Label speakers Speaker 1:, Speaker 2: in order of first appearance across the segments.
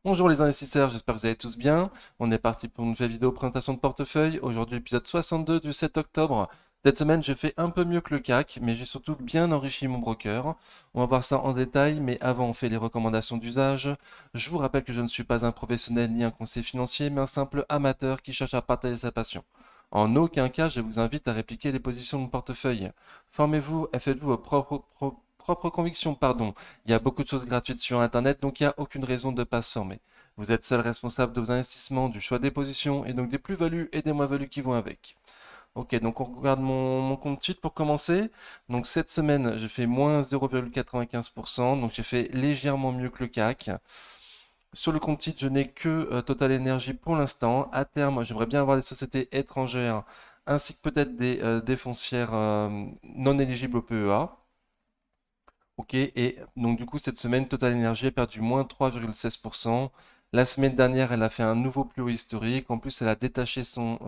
Speaker 1: Bonjour les investisseurs, j'espère que vous allez tous bien. On est parti pour une nouvelle vidéo présentation de portefeuille. Aujourd'hui, épisode 62 du 7 octobre. Cette semaine, j'ai fait un peu mieux que le CAC, mais j'ai surtout bien enrichi mon broker. On va voir ça en détail, mais avant, on fait les recommandations d'usage. Je vous rappelle que je ne suis pas un professionnel ni un conseiller financier, mais un simple amateur qui cherche à partager sa passion. En aucun cas, je vous invite à répliquer les positions de mon portefeuille. Formez-vous et faites-vous vos propres convictions, pardon. Il y a beaucoup de choses gratuites sur Internet, donc il n'y a aucune raison de ne pas se former. Vous êtes seul responsable de vos investissements, du choix des positions et donc des plus-values et des moins-values qui vont avec. Ok, donc on regarde mon compte titre pour commencer. Donc cette semaine, j'ai fait moins 0,95%, donc j'ai fait légèrement mieux que le CAC. Sur le compte titre, je n'ai que Total Energy pour l'instant. À terme, j'aimerais bien avoir des sociétés étrangères ainsi que peut-être des foncières non éligibles au PEA. Ok, et donc du coup, cette semaine, Total Energy a perdu moins 3,16%. La semaine dernière, elle a fait un nouveau plus haut historique. En plus, elle a détaché son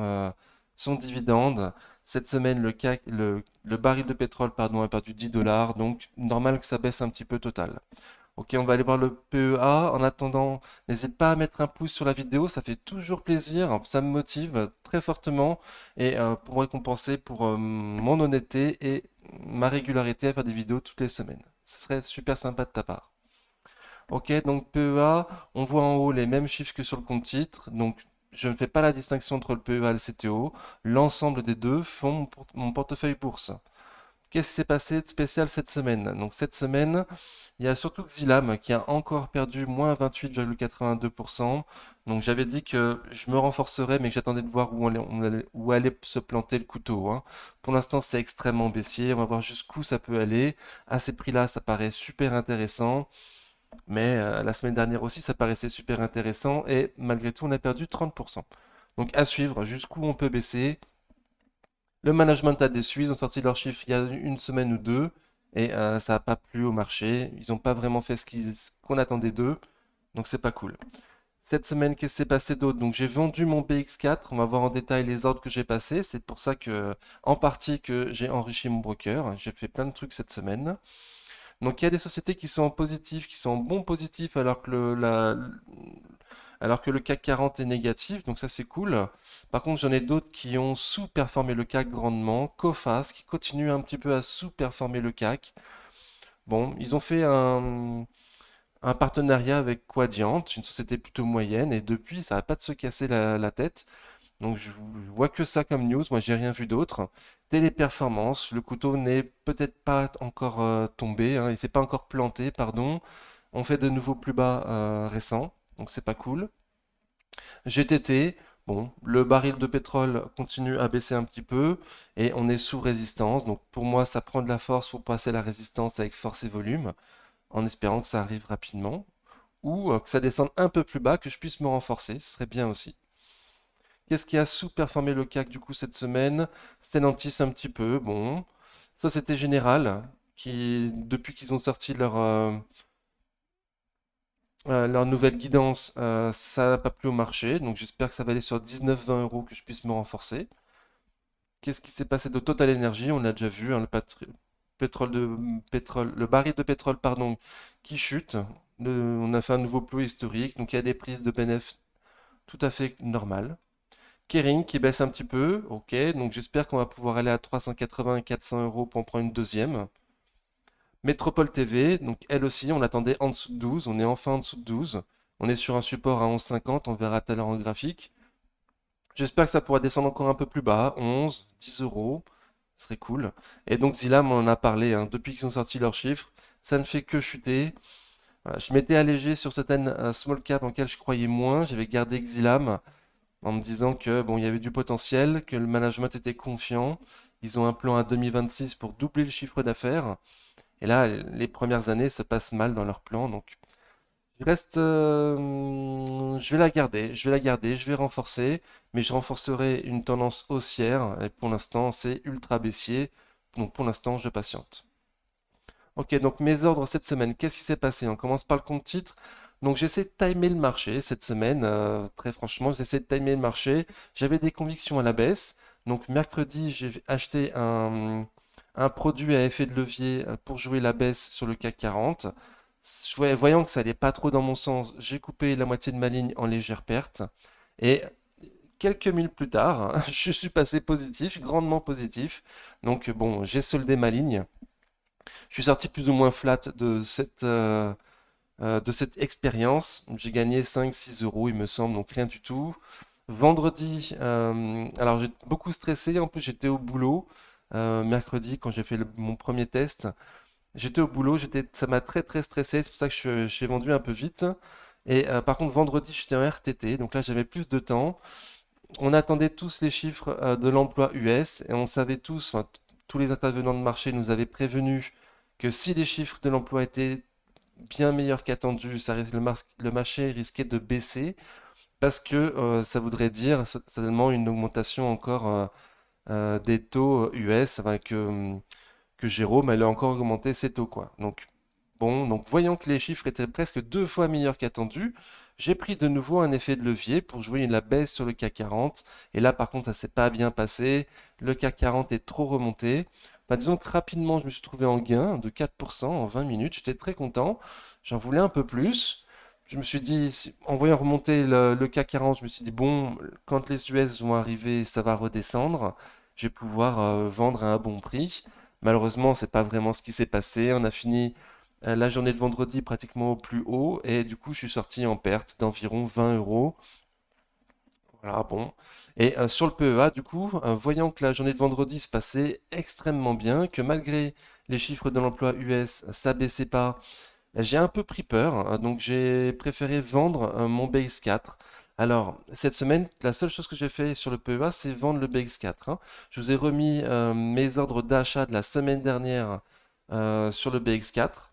Speaker 1: dividende. Cette semaine, le baril de pétrole, pardon, a perdu 10 dollars. Donc, normal que ça baisse un petit peu Total. Ok, on va aller voir le PEA. En attendant, n'hésite pas à mettre un pouce sur la vidéo, ça fait toujours plaisir, ça me motive très fortement et pour me récompenser pour mon honnêteté et ma régularité à faire des vidéos toutes les semaines. Ce serait super sympa de ta part. Ok, donc PEA, on voit en haut les mêmes chiffres que sur le compte titre, donc je ne fais pas la distinction entre le PEA et le CTO. L'ensemble des deux font mon portefeuille bourse. Qu'est-ce qui s'est passé de spécial cette semaine? Donc cette semaine, il y a surtout Xilam qui a encore perdu moins 28,82%. Donc j'avais dit que je me renforcerais, mais que j'attendais de voir où allait se planter le couteau, hein. Pour l'instant, c'est extrêmement baissier. On va voir jusqu'où ça peut aller. À ces prix-là, ça paraît super intéressant. Mais la semaine dernière aussi, ça paraissait super intéressant. Et malgré tout, on a perdu 30%. Donc à suivre jusqu'où on peut baisser. Le management a déçu, ils ont sorti leurs chiffres il y a une semaine ou deux et ça n'a pas plu au marché. Ils n'ont pas vraiment fait ce qu'on attendait d'eux, donc c'est pas cool. Cette semaine, qu'est-ce qui s'est passé d'autre? Donc j'ai vendu mon BX4, on va voir en détail les ordres que j'ai passés. C'est pour ça que, en partie, que j'ai enrichi mon broker. J'ai fait plein de trucs cette semaine. Donc il y a des sociétés qui sont en positif, qui sont en bon positif, alors que le CAC 40 est négatif, donc ça c'est cool. Par contre, j'en ai d'autres qui ont sous-performé le CAC grandement. Coface qui continue un petit peu à sous-performer le CAC. Bon, ils ont fait un partenariat avec Quadient, une société plutôt moyenne, et depuis, ça n'a pas de se casser la tête. Donc je vois que ça comme news, moi j'ai rien vu d'autre. Téléperformance, le couteau n'est peut-être pas encore tombé, hein, il s'est pas encore planté, pardon. On fait de nouveaux plus bas récents, donc c'est pas cool. GTT, bon, le baril de pétrole continue à baisser un petit peu et on est sous résistance. Donc pour moi, ça prend de la force pour passer la résistance avec force et volume, en espérant que ça arrive rapidement. Ou que ça descende un peu plus bas, que je puisse me renforcer, ce serait bien aussi. Qu'est-ce qui a sous-performé le CAC du coup cette semaine? Stellantis un petit peu, bon. Société Générale, qui depuis qu'ils ont sorti leur nouvelle guidance, ça n'a pas plu au marché, donc j'espère que ça va aller sur 19-20 euros que je puisse me renforcer. Qu'est-ce qui s'est passé de Total Energy? On l'a déjà vu, hein, le baril de pétrole, pardon, qui chute. On a fait un nouveau plus haut historique, donc il y a des prises de bénéfices tout à fait normales. Kering qui baisse un petit peu, ok, donc j'espère qu'on va pouvoir aller à 380-400 euros pour en prendre une deuxième. Métropole TV, donc elle aussi, on attendait en dessous de 12, on est enfin en dessous de 12. On est sur un support à 11,50, on verra tout à l'heure en graphique. J'espère que ça pourra descendre encore un peu plus bas, 11, 10 euros, ce serait cool. Et donc Zilam, on en a parlé, hein, depuis qu'ils ont sorti leurs chiffres, ça ne fait que chuter. Voilà, je m'étais allégé sur certaines small cap en lesquelles je croyais moins, j'avais gardé Xilam en me disant que bon, il y avait du potentiel, que le management était confiant. Ils ont un plan à 2026 pour doubler le chiffre d'affaires. Et là, les premières années se passent mal dans leur plan, donc je vais la garder, je vais la garder, je vais renforcer, mais je renforcerai une tendance haussière. Et pour l'instant, c'est ultra baissier, donc pour l'instant, je patiente. Ok, donc mes ordres cette semaine, qu'est-ce qui s'est passé? On commence par le compte titre. Donc j'essaie de timer le marché cette semaine, très franchement, j'essaie de timer le marché. J'avais des convictions à la baisse. Donc mercredi, j'ai acheté un produit à effet de levier pour jouer la baisse sur le CAC 40. Voyant que ça allait pas trop dans mon sens, j'ai coupé la moitié de ma ligne en légère perte. Et quelques minutes plus tard, je suis passé positif, grandement positif. Donc bon, j'ai soldé ma ligne. Je suis sorti plus ou moins flat de cette expérience. J'ai gagné 5-6 euros, il me semble, donc rien du tout. Vendredi, alors j'ai beaucoup stressé, en plus j'étais au boulot. Mercredi, quand j'ai fait mon premier test, j'étais au boulot, ça m'a très très stressé, c'est pour ça que je suis vendu un peu vite. Et par contre, vendredi, j'étais en RTT, donc là j'avais plus de temps. On attendait tous les chiffres de l'emploi US et on savait tous, enfin, tous les intervenants de marché nous avaient prévenu que si les chiffres de l'emploi étaient bien meilleurs qu'attendu, le marché risquait de baisser parce que ça voudrait dire certainement une augmentation encore des taux US, enfin, que Jérôme allait encore augmenter ses taux, quoi. Donc, bon, donc voyant que les chiffres étaient presque 2 fois meilleurs qu'attendu, j'ai pris de nouveau un effet de levier pour jouer la baisse sur le CAC 40. Et là, par contre, ça s'est pas bien passé. Le CAC 40 est trop remonté. Enfin, disons que rapidement, je me suis trouvé en gain de 4% en 20 minutes. J'étais très content. J'en voulais un peu plus. Je me suis dit, en voyant remonter le CAC 40, je me suis dit, bon, quand les US vont arriver, ça va redescendre. Je vais pouvoir vendre à un bon prix. Malheureusement, c'est pas vraiment ce qui s'est passé. On a fini la journée de vendredi pratiquement au plus haut et du coup, je suis sorti en perte d'environ 20 euros. Voilà, bon. Et sur le PEA, du coup, voyant que la journée de vendredi se passait extrêmement bien, que malgré les chiffres de l'emploi US, ça baissait pas, j'ai un peu pris peur, hein, donc j'ai préféré vendre mon BX4. Alors, cette semaine, la seule chose que j'ai fait sur le PEA, c'est vendre le BX4, hein. Je vous ai remis mes ordres d'achat de la semaine dernière sur le BX4.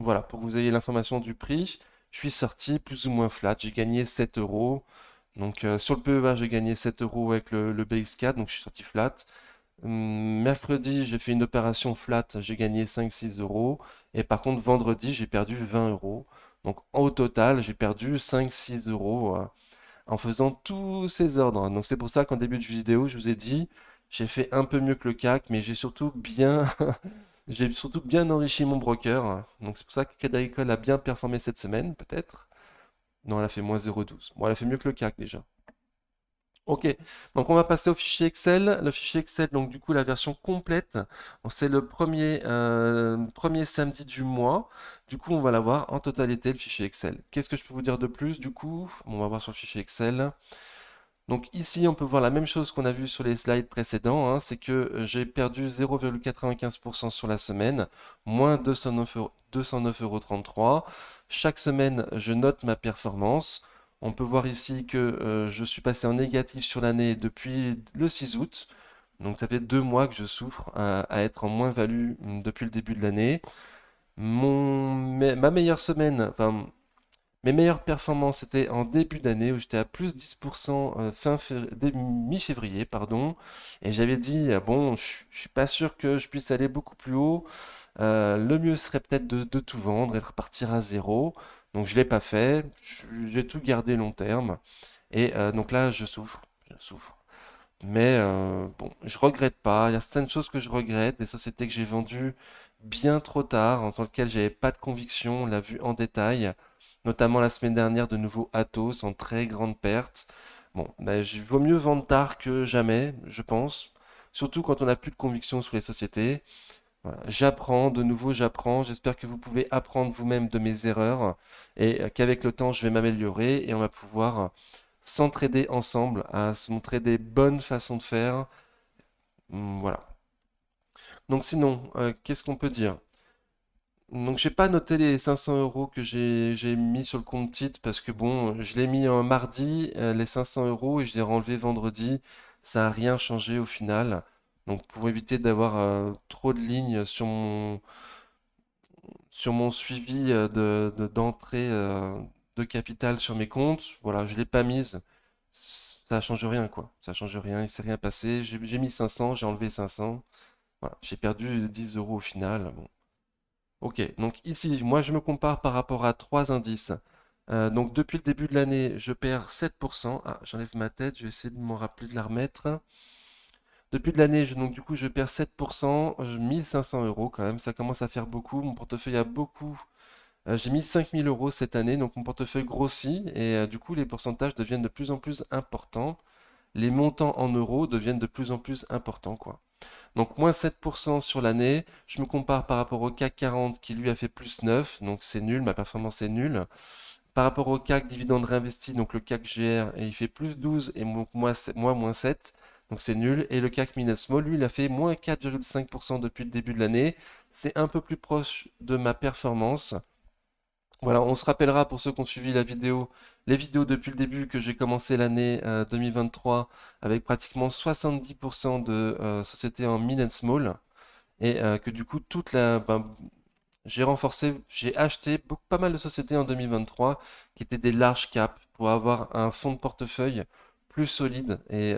Speaker 1: Voilà, pour que vous ayez l'information du prix. Je suis sorti plus ou moins flat, j'ai gagné 7 euros. Donc sur le PEA, j'ai gagné 7 euros avec le BX4, donc je suis sorti flat. Mercredi, j'ai fait une opération flat, j'ai gagné 5-6 euros. Et par contre, vendredi, j'ai perdu 20 euros. Donc au total, j'ai perdu 5-6 euros en faisant tous ces ordres. Donc c'est pour ça qu'en début de vidéo, je vous ai dit, j'ai fait un peu mieux que le CAC, mais j'ai surtout bien enrichi mon broker. Donc c'est pour ça que Crédit Agricole a bien performé cette semaine, peut-être. Non, elle a fait moins 0,12. Bon, elle a fait mieux que le CAC déjà. Ok, donc on va passer au fichier Excel. Le fichier Excel, donc du coup la version complète, bon, c'est le premier samedi du mois. Du coup, on va l'avoir en totalité, le fichier Excel. Qu'est-ce que je peux vous dire de plus du coup? Bon, on va voir sur le fichier Excel. Donc ici, on peut voir la même chose qu'on a vu sur les slides précédents, hein, c'est que j'ai perdu 0,95% sur la semaine, moins 209,33 €. Chaque semaine, je note ma performance. On peut voir ici que je suis passé en négatif sur l'année depuis le 6 août. Donc ça fait 2 mois que je souffre à être en moins-value depuis le début de l'année. Ma meilleure semaine, enfin mes meilleures performances étaient en début d'année où j'étais à plus 10% mi-février, pardon. Et j'avais dit, bon, je suis pas sûr que je puisse aller beaucoup plus haut. Le mieux serait peut-être de tout vendre et de repartir à zéro. Donc je l'ai pas fait. J'ai tout gardé long terme. Et donc là, je souffre. Je souffre. Mais bon, je regrette pas. Il y a certaines choses que je regrette, des sociétés que j'ai vendues bien trop tard, en tant que j'avais pas de conviction, on l'a vu en détail, notamment la semaine dernière de nouveau Atos en très grande perte. Bon, ben, il vaut mieux vendre tard que jamais, je pense, surtout quand on n'a plus de conviction sur les sociétés. Voilà. J'apprends, de nouveau j'apprends, j'espère que vous pouvez apprendre vous-même de mes erreurs et qu'avec le temps je vais m'améliorer et on va pouvoir s'entraider ensemble, à se montrer des bonnes façons de faire. Voilà. Donc sinon, qu'est-ce qu'on peut dire? Donc j'ai pas noté les 500 euros que j'ai mis sur le compte titre parce que bon, je l'ai mis un mardi, les 500 euros, et je l'ai renlevé vendredi. Ça a rien changé au final. Donc pour éviter d'avoir trop de lignes sur mon suivi d'entrée de capital sur mes comptes, voilà, je l'ai pas mise. Ça change rien quoi. Ça change rien, il s'est rien passé. J'ai mis 500, j'ai enlevé 500. Voilà, j'ai perdu 10 euros au final. Bon. Ok, donc ici, moi je me compare par rapport à trois indices. Donc depuis le début de l'année, je perds 7%. Ah, j'enlève ma tête, je vais essayer de m'en rappeler de la remettre. Depuis de l'année, donc du coup, je perds 7%, 1500 euros quand même, ça commence à faire beaucoup. Mon portefeuille a beaucoup J'ai mis 5 000 € cette année, donc mon portefeuille grossit et du coup les pourcentages deviennent de plus en plus importants. Les montants en euros deviennent de plus en plus importants, quoi. Donc moins 7% sur l'année. Je me compare par rapport au CAC 40 qui lui a fait plus 9, donc c'est nul, ma performance est nulle. Par rapport au CAC dividende réinvesti, donc le CAC GR, et il fait plus 12 et moi moins 7, donc c'est nul. Et le CAC Mines Small, lui, il a fait moins 4,5% depuis le début de l'année. C'est un peu plus proche de ma performance. Voilà, on se rappellera pour ceux qui ont suivi les vidéos depuis le début que j'ai commencé l'année 2023 avec pratiquement 70% de sociétés en mid and small et que du coup j'ai renforcé, j'ai acheté pas mal de sociétés en 2023 qui étaient des large caps pour avoir un fonds de portefeuille plus solide et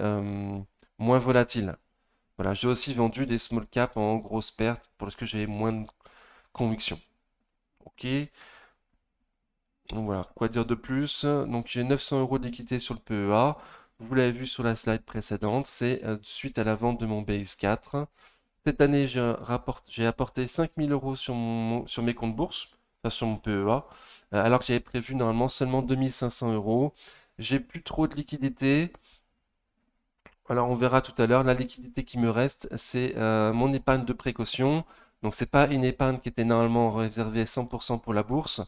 Speaker 1: moins volatile. Voilà, j'ai aussi vendu des small caps en grosse perte parce que j'ai moins de conviction. Ok. Donc voilà, quoi dire de plus? Donc j'ai 900 € de liquidité sur le PEA. Vous l'avez vu sur la slide précédente, c'est suite à la vente de mon Base 4. Cette année, j'ai apporté 5 000 € sur mes comptes bourse, enfin sur mon PEA, alors que j'avais prévu normalement seulement 2 500 €. J'ai plus trop de liquidité. Alors on verra tout à l'heure. La liquidité qui me reste, c'est mon épargne de précaution. Donc c'est pas une épargne qui était normalement réservée 100% pour la bourse.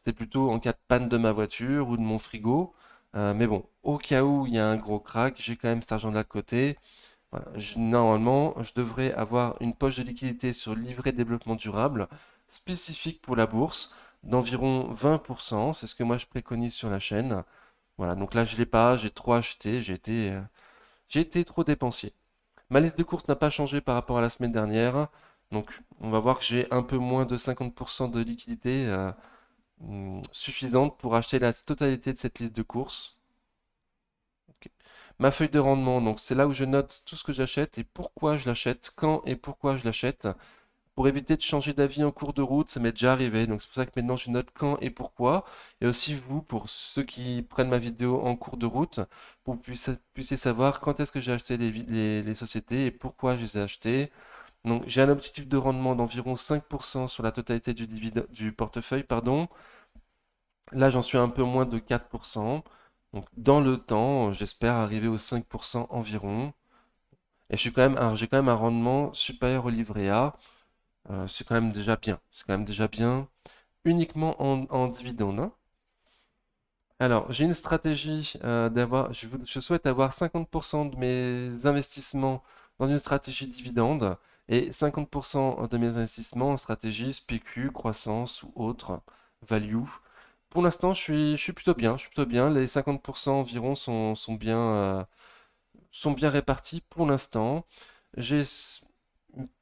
Speaker 1: C'est plutôt en cas de panne de ma voiture ou de mon frigo. Mais bon, au cas où il y a un gros crack, j'ai quand même cet argent-là de côté. Voilà. Normalement, je devrais avoir une poche de liquidité sur le livret de développement durable spécifique pour la bourse d'environ 20%. C'est ce que moi je préconise sur la chaîne. Voilà, donc là je l'ai pas, j'ai trop acheté, j'ai été trop dépensier. Ma liste de courses n'a pas changé par rapport à la semaine dernière. Donc on va voir que j'ai un peu moins de 50% de liquidité suffisante pour acheter la totalité de cette liste de courses. Ok. Ma feuille de rendement, donc c'est là où je note tout ce que j'achète et pourquoi je l'achète, quand et pourquoi je l'achète. Pour éviter de changer d'avis en cours de route, ça m'est déjà arrivé. Donc c'est pour ça que maintenant je note quand et pourquoi. Et aussi vous, pour ceux qui prennent ma vidéo en cours de route, pour que vous puissiez savoir quand est-ce que j'ai acheté les sociétés et pourquoi je les ai achetées. Donc j'ai un objectif de rendement d'environ 5% sur la totalité du portefeuille, pardon. Là j'en suis à un peu moins de 4%. Donc dans le temps, j'espère arriver aux 5% environ. Et j'ai quand même un rendement supérieur au livret A. C'est quand même déjà bien. C'est quand même déjà bien. Uniquement en dividende, hein. Alors, j'ai une stratégie je souhaite avoir 50% de mes investissements dans une stratégie dividende et 50% de mes investissements en stratégie spécu, croissance ou autre, value. Pour l'instant, je suis plutôt bien. Je suis plutôt bien. Les 50% environ sont bien répartis pour l'instant. J'ai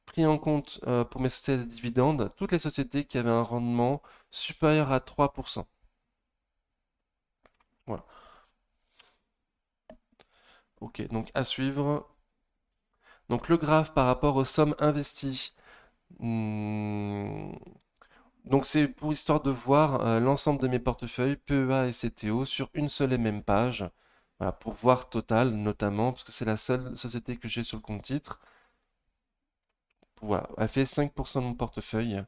Speaker 1: pris en compte pour mes sociétés de dividendes toutes les sociétés qui avaient un rendement supérieur à 3%. Voilà. Ok, donc à suivre. Donc le graphe par rapport aux sommes investies. Hmm, Donc c'est pour histoire de voir l'ensemble de mes portefeuilles, PEA et CTO, sur une seule et même page. Voilà, pour voir Total notamment, parce que c'est la seule société que j'ai sur le compte titre. Voilà, elle fait 5% de mon portefeuille.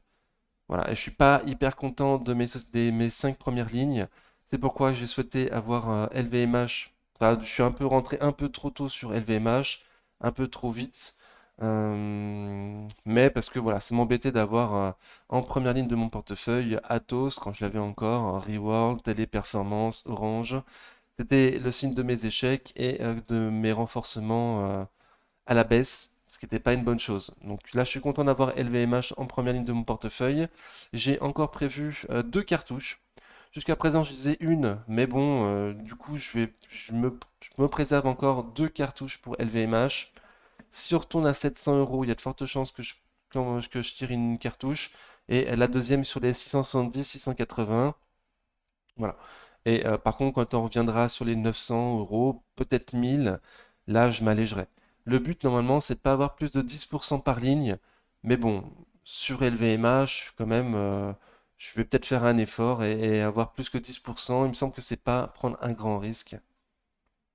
Speaker 1: Voilà, et je suis pas hyper content de mes 5 premières lignes. C'est pourquoi j'ai souhaité avoir LVMH. Enfin, je suis un peu rentré un peu trop tôt sur LVMH, un peu trop vite. Mais parce que voilà, ça m'embêtait d'avoir en première ligne de mon portefeuille Atos quand je l'avais encore, Rework, Téléperformance, Orange. C'était le signe de mes échecs et de mes renforcements à la baisse, ce qui n'était pas une bonne chose. Donc là, je suis content d'avoir LVMH en première ligne de mon portefeuille. J'ai encore prévu deux cartouches. Jusqu'à présent, je disais une, mais bon, du coup, je me préserve encore deux cartouches pour LVMH. Si je retourne à 700 €, il y a de fortes chances que je tire une cartouche. Et la deuxième sur les 670, 680. Voilà. Et par contre, quand on reviendra sur les 900 €, peut-être 1000, là, je m'allégerai. Le but, normalement, c'est de pas avoir plus de 10% par ligne. Mais bon, sur LVMH, quand même, je vais peut-être faire un effort et avoir plus que 10%. Il me semble que c'est pas prendre un grand risque.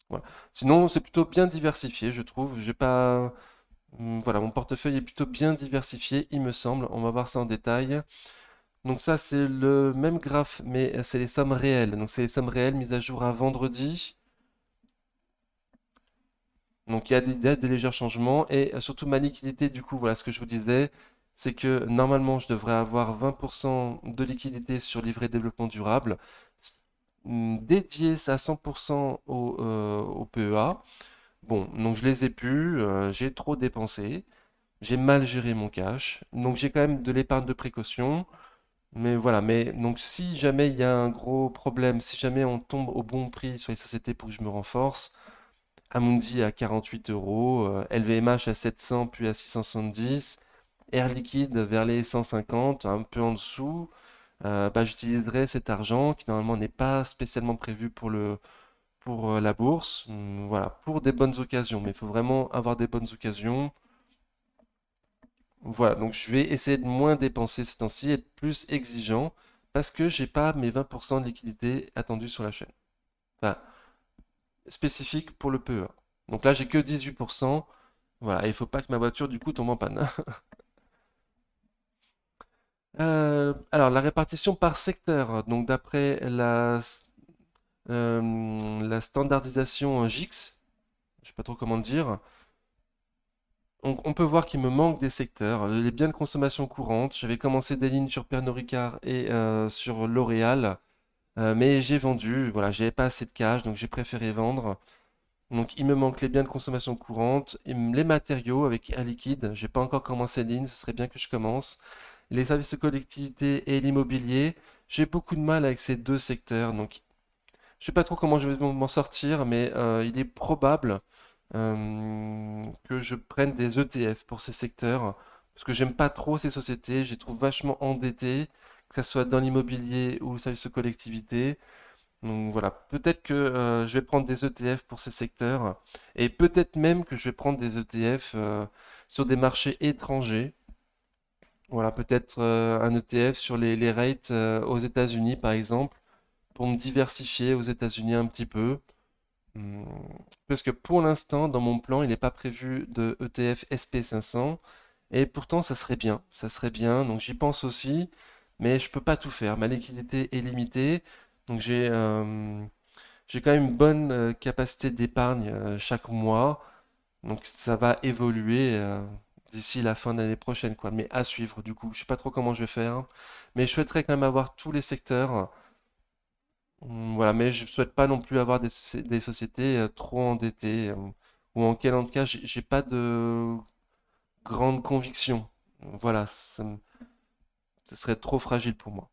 Speaker 1: Voilà. Sinon, c'est plutôt bien diversifié, je trouve. J'ai pas, voilà, mon portefeuille est plutôt bien diversifié, il me semble. On va voir ça en détail. Donc ça, c'est le même graphe, mais c'est les sommes réelles. Donc c'est les sommes réelles mises à jour à vendredi. Donc il y a des légers changements et surtout ma liquidité, du coup, voilà ce que je vous disais, c'est que normalement je devrais avoir 20% de liquidité sur livret développement durable, dédié à 100% au PEA. Bon, donc je les ai plus, j'ai trop dépensé, j'ai mal géré mon cash, donc j'ai quand même de l'épargne de précaution. Mais voilà, mais donc si jamais il y a un gros problème, si jamais on tombe au bon prix sur les sociétés pour que je me renforce, Amundi à 48 euros, LVMH à 700 puis à 670, Air Liquide vers les 150, un peu en dessous, bah, j'utiliserai cet argent qui normalement n'est pas spécialement prévu pour la bourse, voilà, pour des bonnes occasions, mais il faut vraiment avoir des bonnes occasions. Voilà, donc je vais essayer de moins dépenser ces temps-ci, être plus exigeant, parce que j'ai pas mes 20% de liquidité attendus sur la chaîne. Enfin, spécifique pour le PEA. Donc là, j'ai que 18%. Voilà, il faut pas que ma voiture du coup tombe en panne. Alors, la répartition par secteur. Donc d'après la standardisation GIX, je sais pas trop comment dire, on peut voir qu'il me manque des secteurs. Les biens de consommation courante, j'avais commencé des lignes sur Pernod Ricard et sur L'Oréal, mais j'ai vendu. Voilà, j'avais pas assez de cash, donc j'ai préféré vendre. Donc il me manque les biens de consommation courante, les matériaux avec Air Liquide. J'ai pas encore commencé ligne, ce serait bien que je commence. Les services de collectivité et l'immobilier. J'ai beaucoup de mal avec ces deux secteurs, donc je sais pas trop comment je vais m'en sortir, mais il est probable que je prenne des ETF pour ces secteurs, parce que j'aime pas trop ces sociétés, je les trouve vachement endettées, que ce soit dans l'immobilier ou le service de collectivité. Donc voilà, peut-être que je vais prendre des ETF pour ces secteurs, et peut-être même que je vais prendre des ETF sur des marchés étrangers. Voilà, peut-être un ETF sur les rates aux États-Unis, par exemple, pour me diversifier aux États-Unis un petit peu. Hmm, Parce que pour l'instant, dans mon plan, il n'est pas prévu de ETF SP500. Et pourtant, ça serait bien. Ça serait bien. Donc j'y pense aussi. Mais je peux pas tout faire. Ma liquidité est limitée. Donc j'ai quand même une bonne capacité d'épargne chaque mois. Donc ça va évoluer d'ici la fin de l'année prochaine, quoi. Mais à suivre, du coup. Je sais pas trop comment je vais faire. Mais je souhaiterais quand même avoir tous les secteurs. Voilà, mais je souhaite pas non plus avoir des sociétés trop endettées ou en quel en tout cas j'ai pas de grande conviction. Voilà, ce serait trop fragile pour moi.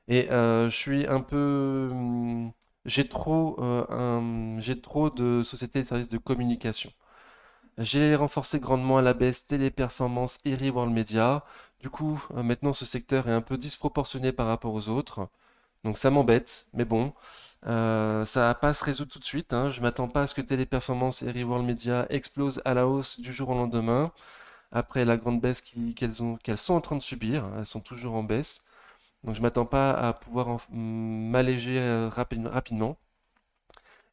Speaker 1: Et je suis un peu, j'ai trop de sociétés et de services de communication. J'ai renforcé grandement à la baisse Téléperformance et Reworld Media. Du coup, maintenant ce secteur est un peu disproportionné par rapport aux autres. Donc ça m'embête, mais bon, ça va pas se résoudre tout de suite, hein. Je m'attends pas à ce que Téléperformance et Reworld Media explosent à la hausse du jour au lendemain, après la grande baisse qu'elles sont en train de subir, hein. Elles sont toujours en baisse. Donc je m'attends pas à pouvoir m'alléger rapidement.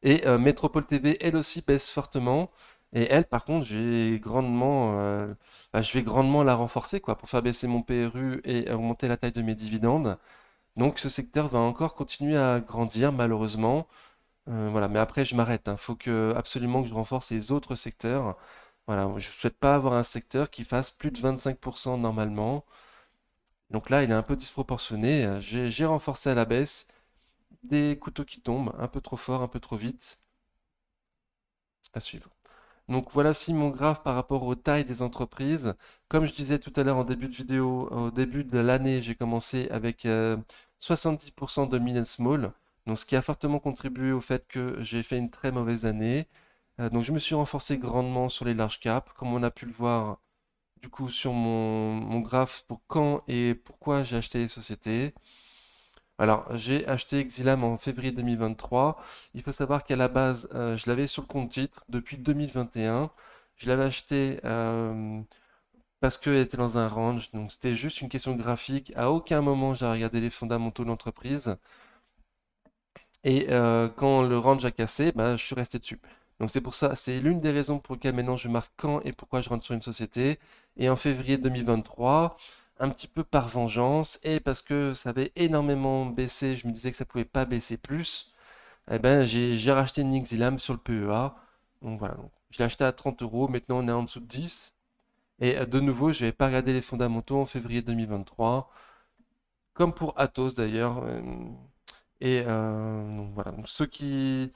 Speaker 1: Et Métropole TV, elle aussi, baisse fortement. Et elle, par contre, je vais grandement la renforcer, quoi, pour faire baisser mon PRU et augmenter la taille de mes dividendes. Donc ce secteur va encore continuer à grandir malheureusement. Voilà, mais après je m'arrête, hein. Faut que absolument que je renforce les autres secteurs. Voilà, je souhaite pas avoir un secteur qui fasse plus de 25% normalement. Donc là, il est un peu disproportionné. J'ai renforcé à la baisse des couteaux qui tombent, un peu trop fort, un peu trop vite. À suivre. Donc voilà si mon graphe par rapport aux tailles des entreprises. Comme je disais tout à l'heure en début de vidéo, au début de l'année, j'ai commencé avec 70% de mid and small. Donc ce qui a fortement contribué au fait que j'ai fait une très mauvaise année. Donc je me suis renforcé grandement sur les large caps, comme on a pu le voir du coup sur mon graphe pour quand et pourquoi j'ai acheté les sociétés. Alors, j'ai acheté Exilam en février 2023. Il faut savoir qu'à la base, je l'avais sur le compte titre depuis 2021. Je l'avais acheté parce qu'elle était dans un range, donc c'était juste une question graphique. À aucun moment, j'ai regardé les fondamentaux de l'entreprise. Et quand le range a cassé, bah, je suis resté dessus. Donc c'est pour ça, c'est l'une des raisons pour lesquelles maintenant je marque quand et pourquoi je rentre sur une société. Et en février 2023, un petit peu par vengeance et parce que ça avait énormément baissé, je me disais que ça pouvait pas baisser plus, eh ben j'ai racheté une Nixilam sur le PEA. Donc voilà, donc, je l'ai acheté à 30 euros, maintenant on est en dessous de 10. Et de nouveau, je n'avais pas regardé les fondamentaux en février 2023, comme pour Atos d'ailleurs. Donc voilà, donc je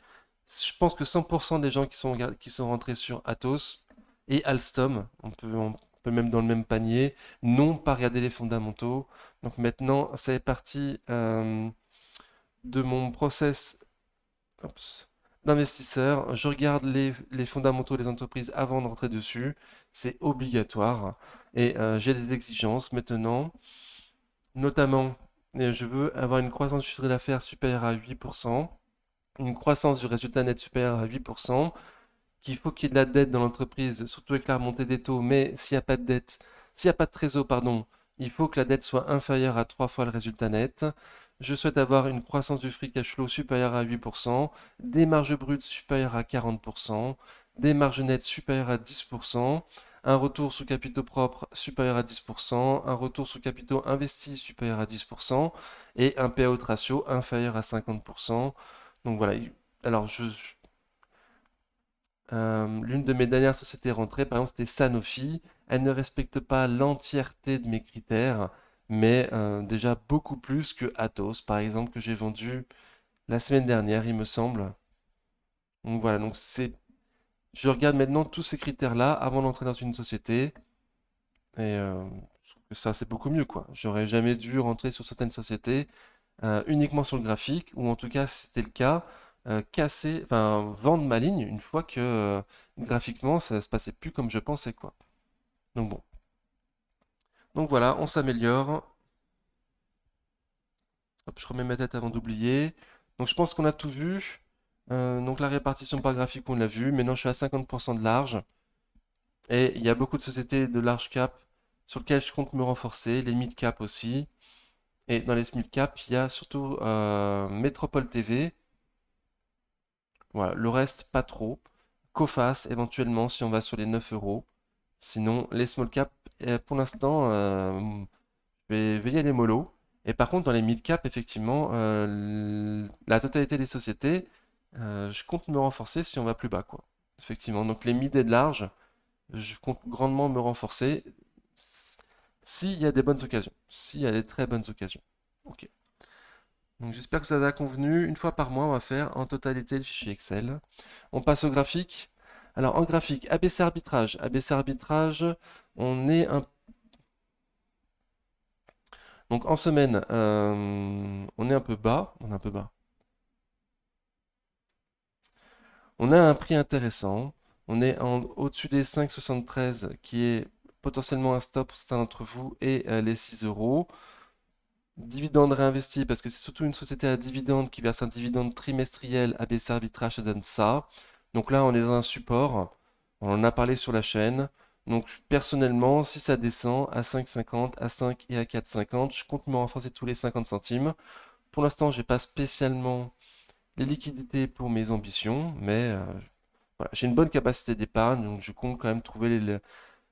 Speaker 1: pense que 100% des gens qui sont rentrés sur Atos et Alstom, on peut même dans le même panier, n'ont pas regardé les fondamentaux. Donc maintenant, ça est parti de mon process Oups. D'investisseur. Je regarde les fondamentaux des entreprises avant de rentrer dessus. C'est obligatoire. Et j'ai des exigences maintenant. Notamment, je veux avoir une croissance du chiffre d'affaires supérieure à 8%, une croissance du résultat net supérieure à 8%, qu'il faut qu'il y ait de la dette dans l'entreprise, surtout avec la remontée des taux, mais s'il n'y a pas de dette, s'il n'y a pas de trésor, pardon, il faut que la dette soit inférieure à 3 fois le résultat net. Je souhaite avoir une croissance du free cash flow supérieure à 8%, des marges brutes supérieures à 40%, des marges nettes supérieures à 10%, un retour sous capitaux propres supérieur à 10%, un retour sous capitaux investis supérieur à 10% et un payout ratio inférieur à 50%. Donc voilà. Alors, l'une de mes dernières sociétés rentrées, par exemple, c'était Sanofi. Elle ne respecte pas l'entièreté de mes critères, mais déjà beaucoup plus que Atos, par exemple, que j'ai vendu la semaine dernière, il me semble. Donc voilà, je regarde maintenant tous ces critères-là avant d'entrer dans une société, et je trouve que ça, c'est beaucoup mieux, quoi. J'aurais jamais dû rentrer sur certaines sociétés uniquement sur le graphique, ou en tout cas, si c'était le cas, vendre ma ligne une fois que graphiquement, ça se passait plus comme je pensais, quoi. Donc bon. Donc voilà, on s'améliore. Hop, je remets ma tête avant d'oublier. Donc je pense qu'on a tout vu. Donc la répartition par graphique, on l'a vu. Maintenant, je suis à 50% de large. Et il y a beaucoup de sociétés de large cap sur lesquelles je compte me renforcer. Les mid cap aussi. Et dans les mid cap, il y a surtout Métropole TV. Voilà, le reste, pas trop. Coface, éventuellement, si on va sur les 9 euros. Sinon, les small cap, pour l'instant, je vais y aller mollo. Et par contre, dans les mid cap, effectivement, la totalité des sociétés, je compte me renforcer si on va plus bas, quoi. Effectivement, donc les mid et de large, je compte grandement me renforcer s'il y a des bonnes occasions. S'il y a des très bonnes occasions. Ok. Donc j'espère que ça vous a convenu. Une fois par mois, on va faire en totalité le fichier Excel. On passe au graphique. Alors en graphique, ABC arbitrage. ABC arbitrage, on est un... Donc en semaine, on est un peu bas. On est un peu bas. On a un prix intéressant. On est au-dessus des 5,73 qui est potentiellement un stop pour certains d'entre vous et les 6 euros. Dividende réinvesti parce que c'est surtout une société à dividende qui verse un dividende trimestriel. ABC Arbitrage ça donne ça. Donc là, on est dans un support. On en a parlé sur la chaîne. Donc personnellement, si ça descend à 5,50, à 5 et à 4,50, je compte me renforcer tous les 50 centimes. Pour l'instant, j'ai pas spécialement les liquidités pour mes ambitions, mais voilà, j'ai une bonne capacité d'épargne, donc je compte quand même trouver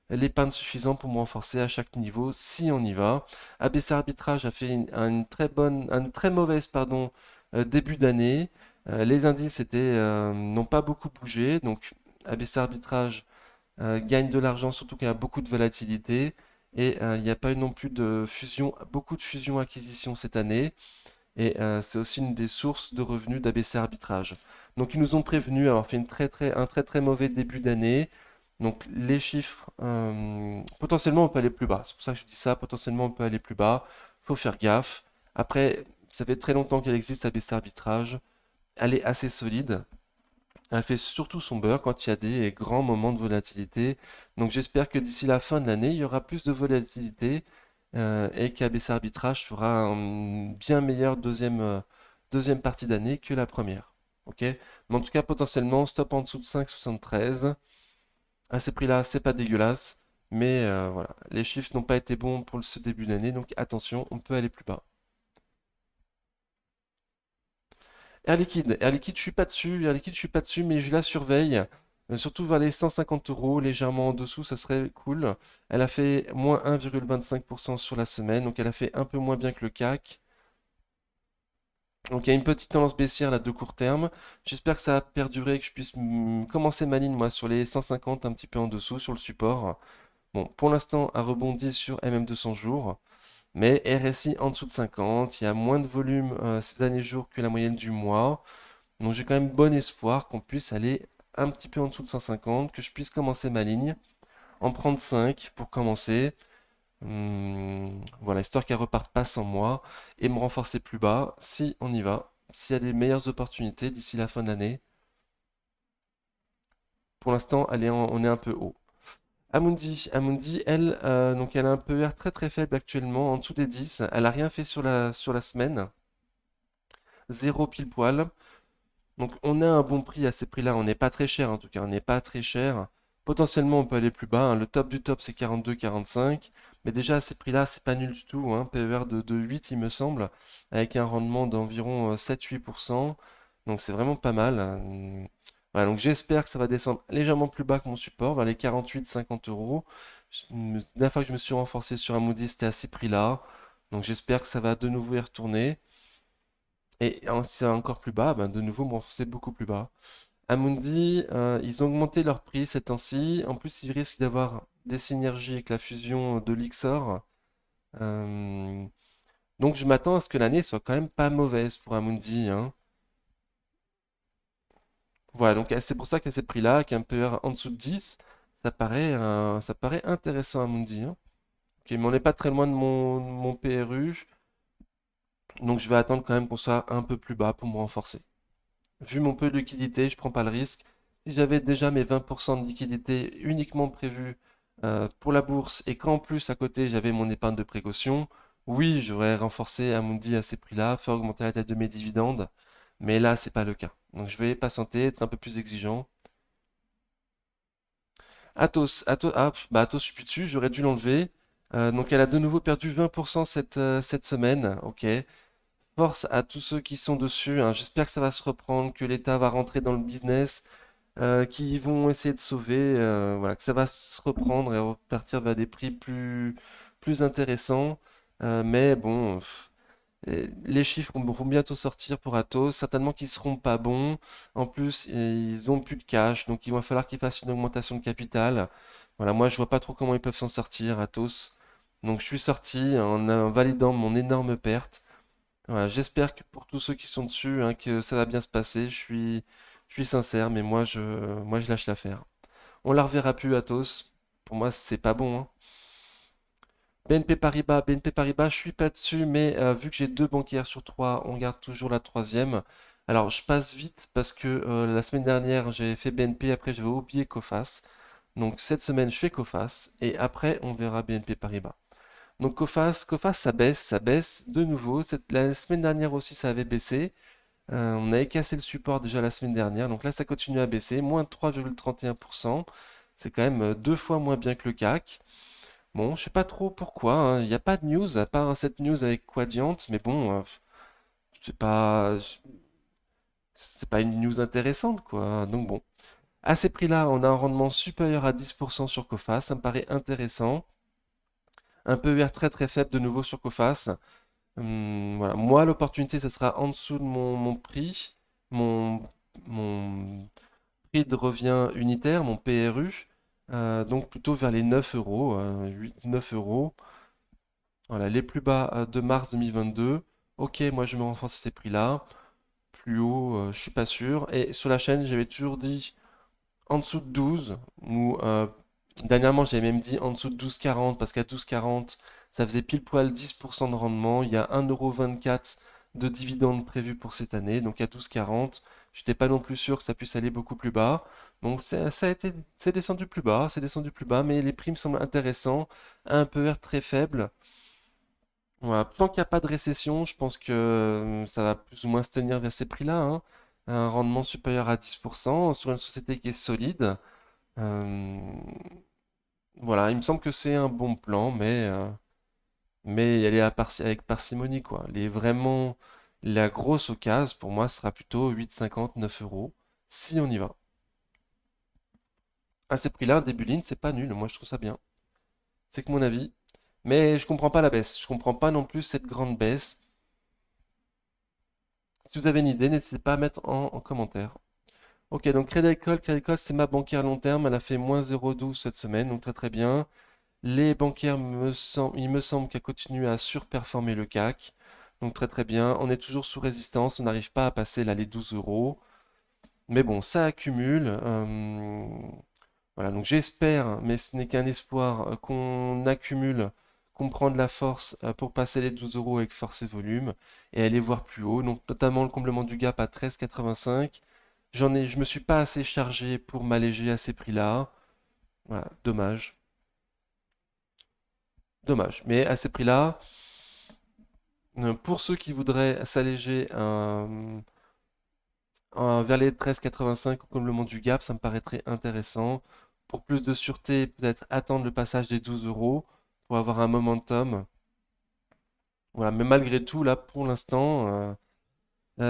Speaker 1: l'épargne suffisante pour me renforcer à chaque niveau si on y va. ABC Arbitrage a fait une très mauvaise début d'année. Les indices n'ont pas beaucoup bougé, donc ABC Arbitrage gagne de l'argent, surtout qu'il y a beaucoup de volatilité. Et il n'y a pas eu non plus beaucoup de fusion-acquisition cette année. Et c'est aussi une des sources de revenus d'ABC Arbitrage. Donc ils nous ont prévenus avoir fait un très très mauvais début d'année. Donc les chiffres, potentiellement on peut aller plus bas. C'est pour ça que je dis ça, potentiellement on peut aller plus bas. Faut faire gaffe. Après, ça fait très longtemps qu'elle existe ABC Arbitrage. Elle est assez solide. Elle fait surtout son beurre quand il y a des grands moments de volatilité. Donc j'espère que d'ici la fin de l'année, il y aura plus de volatilité et qu'ABC Arbitrage fera une bien meilleure deuxième partie d'année que la première. Ok? Mais en tout cas, potentiellement, stop en dessous de 5,73. À ces prix-là, c'est pas dégueulasse. Mais voilà, les chiffres n'ont pas été bons pour ce début d'année, donc attention, on peut aller plus bas. Air Liquide, je suis pas dessus, Air Liquide, je suis pas dessus, mais je la surveille. Surtout vers les 150 euros, légèrement en dessous, ça serait cool. Elle a fait moins 1,25% sur la semaine, donc elle a fait un peu moins bien que le CAC. Donc il y a une petite tendance baissière là de court terme. J'espère que ça va perdurer, que je puisse commencer ma ligne moi sur les 150 un petit peu en dessous sur le support. Bon, pour l'instant, a rebondi sur MM200 jours, mais RSI en dessous de 50. Il y a moins de volume ces derniers jours que la moyenne du mois. Donc j'ai quand même bon espoir qu'on puisse aller un petit peu en dessous de 150, que je puisse commencer ma ligne, en prendre 5 pour commencer. Voilà, histoire qu'elle reparte pas sans moi et me renforcer plus bas si on y va. S'il y a des meilleures opportunités d'ici la fin de l'année. Pour l'instant, on est un peu haut. Amundi, elle, donc elle a un PER très très faible actuellement, en dessous des 10. Elle a rien fait sur la semaine. Zéro pile poil. Donc on a un bon prix à ces prix-là. On n'est pas très cher en tout cas. On n'est pas très cher. Potentiellement on peut aller plus bas, hein. Le top du top c'est 42-45. Mais déjà à ces prix-là, c'est pas nul du tout, hein. PER de 8 il me semble. Avec un rendement d'environ 7-8%. Donc c'est vraiment pas mal. Voilà, donc j'espère que ça va descendre légèrement plus bas que mon support, vers les 48-50 euros. La dernière fois que je me suis renforcé sur Amundi, c'était à ces prix-là. Donc j'espère que ça va de nouveau y retourner. Et si c'est encore plus bas, ben de nouveau me renforcer beaucoup plus bas. Amundi, ils ont augmenté leur prix ces temps-ci. En plus, ils risquent d'avoir des synergies avec la fusion de l'Ixor. Euh, donc je m'attends à ce que l'année soit quand même pas mauvaise pour Amundi, hein. Voilà, donc c'est pour ça qu'à ces prix-là, avec un PER en dessous de 10, ça paraît intéressant Amundi, hein. Ok, mais on n'est pas très loin de mon PRU, donc je vais attendre quand même qu'on soit un peu plus bas pour me renforcer. Vu mon peu de liquidité, je prends pas le risque. Si j'avais déjà mes 20% de liquidité uniquement prévus pour la bourse et qu'en plus à côté j'avais mon épargne de précaution, oui, j'aurais renforcé Amundi à ces prix-là, fait augmenter la tête de mes dividendes, mais là c'est pas le cas. Donc je vais patienter, être un peu plus exigeant. Athos, je suis plus dessus, j'aurais dû l'enlever. Donc elle a de nouveau perdu 20% cette semaine, ok. Force à tous ceux qui sont dessus, hein. J'espère que ça va se reprendre, que l'État va rentrer dans le business, qui vont essayer de sauver, voilà, que ça va se reprendre et repartir vers des prix plus intéressants. Mais bon, les chiffres vont bientôt sortir pour Atos, certainement qu'ils seront pas bons. En plus, ils ont plus de cash, donc il va falloir qu'ils fassent une augmentation de capital. Voilà, moi je vois pas trop comment ils peuvent s'en sortir, Atos. Donc je suis sorti en validant mon énorme perte. Voilà, j'espère que pour tous ceux qui sont dessus, hein, que ça va bien se passer. Je suis sincère, mais moi, je lâche l'affaire. On la reverra plus, Athos. Pour moi, c'est pas bon, hein. BNP Paribas, je suis pas dessus, mais vu que j'ai deux banquières sur trois, on garde toujours la troisième. Alors, je passe vite parce que la semaine dernière, j'avais fait BNP, après j'avais oublié Coface. Donc cette semaine, je fais Coface, et après, on verra BNP Paribas. Donc Coface, ça baisse de nouveau. La semaine dernière aussi, ça avait baissé. On avait cassé le support déjà la semaine dernière. Donc là, ça continue à baisser. Moins de 3,31%. C'est quand même deux fois moins bien que le CAC. Bon, je sais pas trop pourquoi, hein. Il n'y a pas de news, à part cette news avec Quadient. Mais bon, c'est pas, c'est pas une news intéressante, quoi. Donc bon. À ces prix-là, on a un rendement supérieur à 10% sur Coface. Ça me paraît intéressant. Un PER très très faible de nouveau sur Coface. Voilà. Moi, l'opportunité, ça sera en dessous de mon prix, mon, mon prix de revient unitaire, mon PRU, donc plutôt vers les 9 euros, 8-9 euros. Voilà, les plus bas de mars 2022. Ok, moi je me renforce à ces prix-là. Plus haut, je suis pas sûr. Et sur la chaîne, j'avais toujours dit en dessous de 12, ou dernièrement j'avais même dit en dessous de 12,40 parce qu'à 12,40 ça faisait pile poil 10% de rendement. Il y a 1,24 € de dividendes prévus pour cette année, donc à 12,40 j'étais pas non plus sûr que ça puisse aller beaucoup plus bas. Donc c'est descendu plus bas, c'est descendu plus bas, mais les prix me semblent intéressants, un PER très faible. Voilà. Tant qu'il n'y a pas de récession, je pense que ça va plus ou moins se tenir vers ces prix-là, hein. Un rendement supérieur à 10% sur une société qui est solide. Euh, voilà, il me semble que c'est un bon plan, mais elle est avec parcimonie, quoi. La grosse occasion, pour moi, sera plutôt 8,50, 9 euros, si on y va. À ces prix-là, un début ligne, c'est pas nul. Moi, je trouve ça bien. C'est que mon avis. Mais je comprends pas la baisse. Je comprends pas non plus cette grande baisse. Si vous avez une idée, n'hésitez pas à mettre en commentaire. Ok, donc Crédit Agricole, c'est ma banquière long terme. Elle a fait moins 0,12 cette semaine, donc très très bien. Les bancaires, il me semble qu'elle continue à surperformer le CAC. Donc très très bien. On est toujours sous résistance. On n'arrive pas à passer là les 12 euros. Mais bon, ça accumule. Voilà, donc j'espère, mais ce n'est qu'un espoir, qu'on accumule, qu'on prend de la force pour passer les 12 euros avec force et volume et aller voir plus haut. Donc notamment le comblement du gap à 13,85. Je me suis pas assez chargé pour m'alléger à ces prix-là. Voilà, dommage. Dommage. Mais à ces prix-là, pour ceux qui voudraient s'alléger vers les 13,85 au comblement du gap, ça me paraîtrait intéressant. Pour plus de sûreté, peut-être attendre le passage des 12 euros pour avoir un momentum. Voilà, mais malgré tout, là, pour l'instant,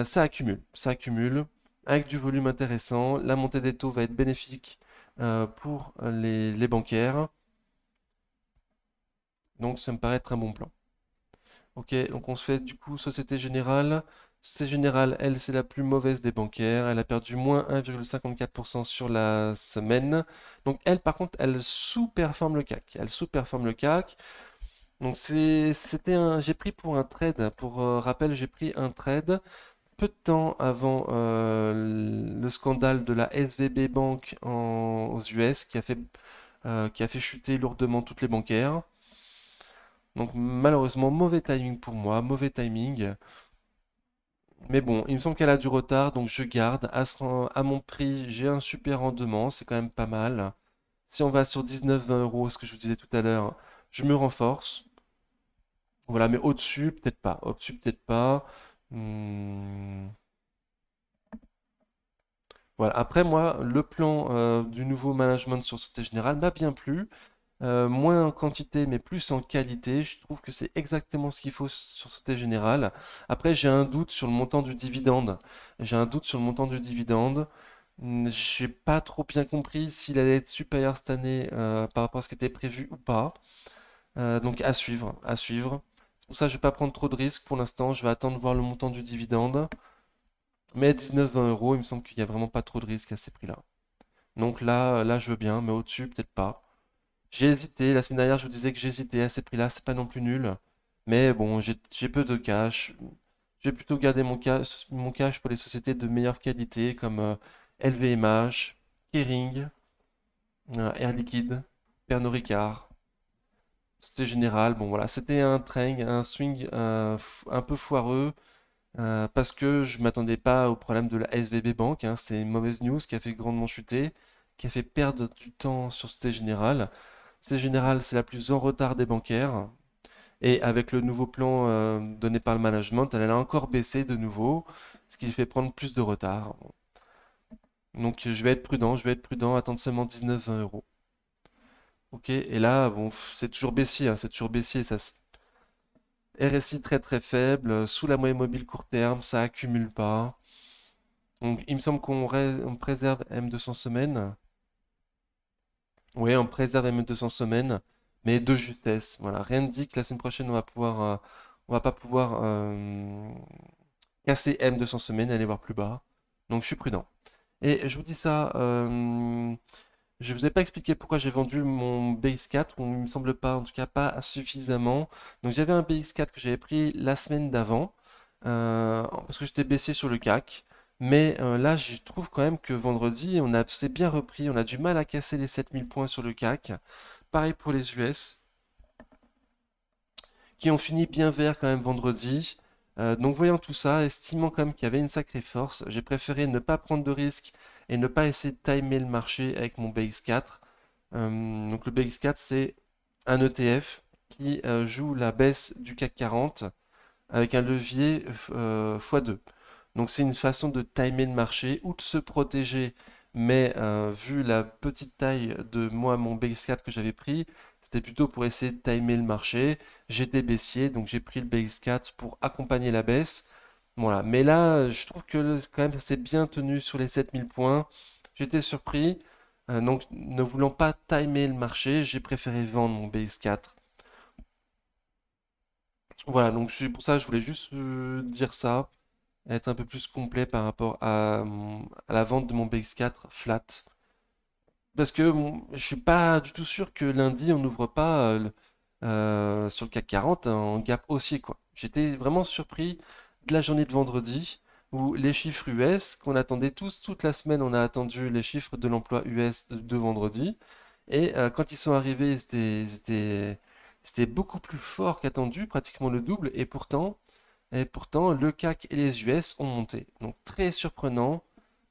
Speaker 1: ça accumule. Ça accumule avec du volume intéressant. La montée des taux va être bénéfique pour les bancaires. Donc, ça me paraît être un bon plan. Ok, donc on se fait du coup Société Générale. Société Générale, elle, c'est la plus mauvaise des bancaires. Elle a perdu moins 1,54% sur la semaine. Donc elle, par contre, elle sous-performe le CAC. Elle sous-performe le CAC. Donc j'ai pris pour un trade. Pour rappel, j'ai pris un trade peu de temps avant le scandale de la SVB Bank aux US qui a fait chuter lourdement toutes les bancaires. Donc malheureusement, mauvais timing pour moi, mauvais timing. Mais bon, il me semble qu'elle a du retard, donc je garde. À mon prix, j'ai un super rendement, c'est quand même pas mal. Si on va sur 19-20 euros, ce que je vous disais tout à l'heure, je me renforce. Voilà, mais au-dessus, peut-être pas. Au-dessus, peut-être pas. Hmm, Voilà. Après, moi, le plan du nouveau management sur Société Générale m'a bien plu. Moins en quantité, mais plus en qualité. Je trouve que c'est exactement ce qu'il faut sur Société Générale. Après, j'ai un doute sur le montant du dividende. J'ai un doute sur le montant du dividende. Je n'ai pas trop bien compris s'il allait être supérieur cette année par rapport à ce qui était prévu ou pas. Donc à suivre, à suivre. C'est pour ça que je ne vais pas prendre trop de risques pour l'instant. Je vais attendre de voir le montant du dividende. Mais à 19-20 euros, il me semble qu'il n'y a vraiment pas trop de risques à ces prix-là. Donc là, je veux bien, mais au-dessus, peut-être pas. J'ai hésité, la semaine dernière je vous disais que j'hésitais à ces prix-là, c'est pas non plus nul. Mais bon, j'ai peu de cash. Je vais plutôt garder mon cash pour les sociétés de meilleure qualité comme LVMH, Kering, Air Liquide, Pernod Ricard, Société Générale. Bon voilà, c'était un swing un peu foireux parce que je m'attendais pas au problème de la SVB Bank. Hein. C'est une mauvaise news qui a fait grandement chuter, qui a fait perdre du temps sur Société Générale. Société Générale, c'est la plus en retard des bancaires. Et avec le nouveau plan donné par le management, elle a encore baissé de nouveau, ce qui lui fait prendre plus de retard. Donc je vais être prudent, attendre seulement 19-20 euros. Ok, et là, bon, c'est toujours baissier, hein, c'est toujours baissier. RSI très très faible, sous la moyenne mobile court terme, ça accumule pas. Donc il me semble on préserve M200 semaines. Oui, on préserve M200 semaines, mais de justesse. Voilà, rien ne dit que la semaine prochaine on va pas pouvoir casser M200 semaines, aller voir plus bas. Donc je suis prudent. Et je vous dis ça, je vous ai pas expliqué pourquoi j'ai vendu mon BX4, ou il me semble pas, en tout cas pas suffisamment. Donc j'avais un BX4 que j'avais pris la semaine d'avant, parce que j'étais baissé sur le CAC. Mais là, je trouve quand même que vendredi, s'est bien repris, on a du mal à casser les 7000 points sur le CAC. Pareil pour les US qui ont fini bien vert quand même vendredi. Donc voyant tout ça, estimant quand même qu'il y avait une sacrée force, j'ai préféré ne pas prendre de risques et ne pas essayer de timer le marché avec mon BX4. Donc le BX4 c'est un ETF qui joue la baisse du CAC 40 avec un levier x2. Donc c'est une façon de timer le marché ou de se protéger. Mais vu la petite taille de moi, mon BX4 que j'avais pris, c'était plutôt pour essayer de timer le marché. J'étais baissier, donc j'ai pris le BX4 pour accompagner la baisse. Voilà. Mais là, je trouve que quand même, ça s'est bien tenu sur les 7000 points. J'étais surpris. Donc, ne voulant pas timer le marché, j'ai préféré vendre mon BX4. Voilà, donc c'est pour ça que je voulais juste dire ça, être un peu plus complet par rapport à la vente de mon BX4 flat. Parce que je suis pas du tout sûr que lundi on n'ouvre pas sur le CAC 40 en gap haussier quoi. J'étais vraiment surpris de la journée de vendredi où les chiffres US qu'on attendait tous toute la semaine, on a attendu les chiffres de l'emploi US de vendredi et quand ils sont arrivés, c'était beaucoup plus fort qu'attendu, pratiquement le double et pourtant, le CAC et les US ont monté. Donc très surprenant.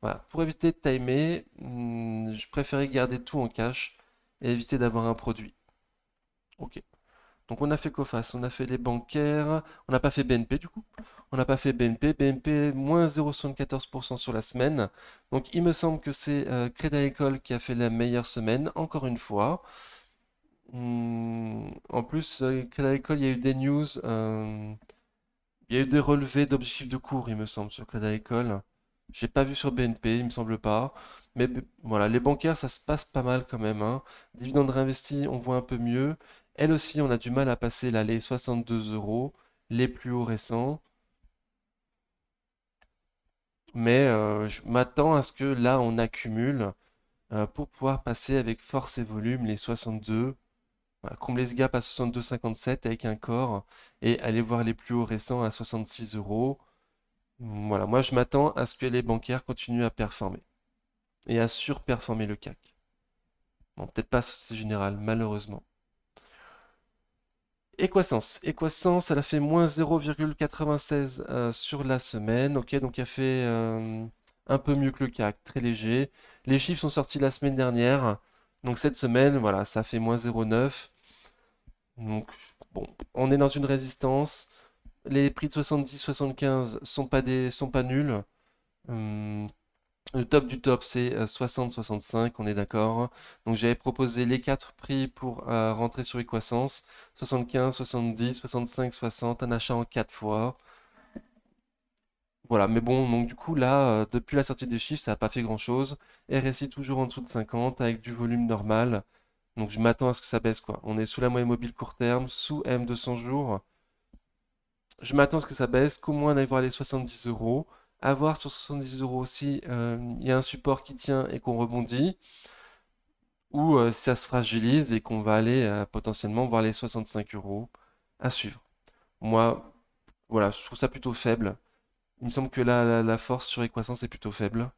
Speaker 1: Voilà. Pour éviter de timer, je préférais garder tout en cash et éviter d'avoir un produit. Ok. Donc on a fait Coface, on a fait les bancaires, on n'a pas fait BNP du coup. On n'a pas fait BNP. BNP moins 0,74% sur la semaine. Donc il me semble que c'est Crédit Agricole qui a fait la meilleure semaine, encore une fois. En plus, Crédit Agricole, il y a eu des news. Il y a eu des relevés d'objectifs de cours, il me semble, sur Crédit Agricole. J'ai pas vu sur BNP, il me semble pas. Mais voilà, les bancaires, ça se passe pas mal quand même, hein. Dividendes réinvestis, on voit un peu mieux. Elle aussi, on a du mal à passer là, les 62 euros, les plus hauts récents. Mais je m'attends à ce que là, on accumule pour pouvoir passer avec force et volume les 62. Voilà, combler ce gap à 62,57 avec un corps et aller voir les plus hauts récents à 66 euros. Voilà, moi je m'attends à ce que les bancaires continuent à performer et à surperformer le CAC. Bon, peut-être pas Société Générale, malheureusement. Equasens, elle a fait moins 0,96 sur la semaine. Ok, donc elle a fait un peu mieux que le CAC, très léger. Les chiffres sont sortis la semaine dernière. Donc cette semaine, voilà, ça fait moins 0,9. Donc bon, on est dans une résistance. Les prix de 70-75 sont pas nuls. Hum, Le top du top, c'est 60-65, on est d'accord. Donc j'avais proposé les quatre prix pour rentrer sur Equasens. 75, 70, 65, 60, un achat en 4 fois. Voilà, mais bon, donc du coup là, depuis la sortie des chiffres, ça n'a pas fait grand-chose. RSI toujours en dessous de 50 avec du volume normal. Donc je m'attends à ce que ça baisse quoi. On est sous la moyenne mobile court terme, sous M200 jours. Je m'attends à ce que ça baisse, qu'au moins on aille voir les 70 euros. À voir sur 70 euros aussi, il y a un support qui tient et qu'on rebondit. Ou si ça se fragilise et qu'on va aller potentiellement voir les 65 euros à suivre. Moi, voilà, je trouve ça plutôt faible. Il me semble que la force sur Equasens est plutôt faible.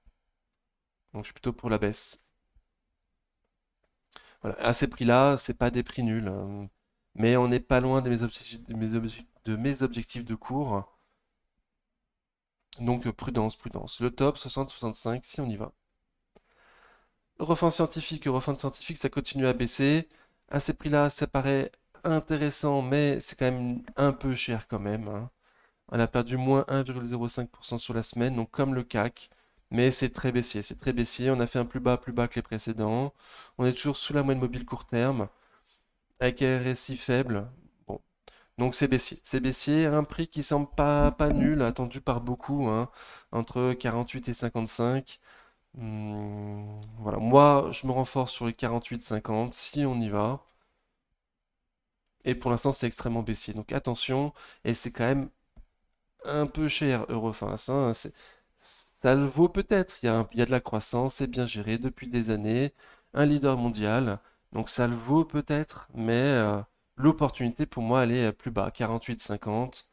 Speaker 1: Donc je suis plutôt pour la baisse. Voilà. À ces prix-là, c'est pas des prix nuls, hein. Mais on n'est pas loin de mes objectifs de cours. Donc prudence, prudence. Le top 60-65 si on y va. Eurofins scientifique, ça continue à baisser. À ces prix-là, ça paraît intéressant, mais c'est quand même un peu cher quand même, hein. On a perdu moins 1,05% sur la semaine, donc comme le CAC. Mais c'est très baissier. On a fait un plus bas que les précédents. On est toujours sous la moyenne mobile court terme, avec un RSI faible. Bon, donc c'est baissier. C'est baissier, à un prix qui semble pas nul, attendu par beaucoup, hein, entre 48 et 55. Voilà, moi je me renforce sur les 48-50 si on y va. Et pour l'instant c'est extrêmement baissier. Donc attention, et c'est quand même un peu cher Eurofins, hein. Ça le vaut peut-être. Il y a de la croissance, c'est bien géré depuis des années. Un leader mondial. Donc ça le vaut peut-être, mais l'opportunité pour moi elle est plus bas, 48-50.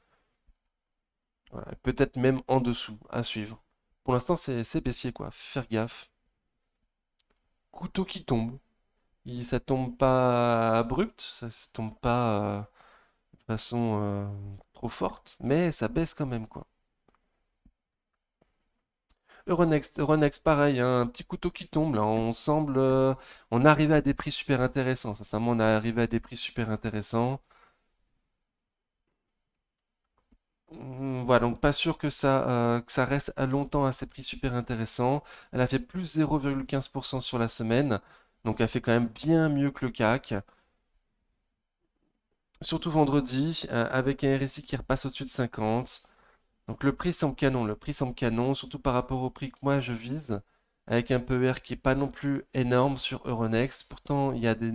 Speaker 1: Voilà, peut-être même en dessous, à suivre. Pour l'instant c'est baissier quoi, faire gaffe. Couteau qui tombe. Ça tombe pas abrupt, ça tombe pas de façon trop forte, mais ça baisse quand même, quoi. Euronext, pareil, hein, un petit couteau qui tombe, là, on arrive à des prix super intéressants, sincèrement, on est arrivé à des prix super intéressants. Voilà, donc pas sûr que ça reste à longtemps à ces prix super intéressants. Elle a fait plus 0,15% sur la semaine, donc elle fait quand même bien mieux que le CAC. Surtout vendredi, avec un RSI qui repasse au-dessus de 50. Donc le prix semble canon, surtout par rapport au prix que moi je vise. avec un PER qui est pas non plus énorme sur Euronext. Pourtant, il y a des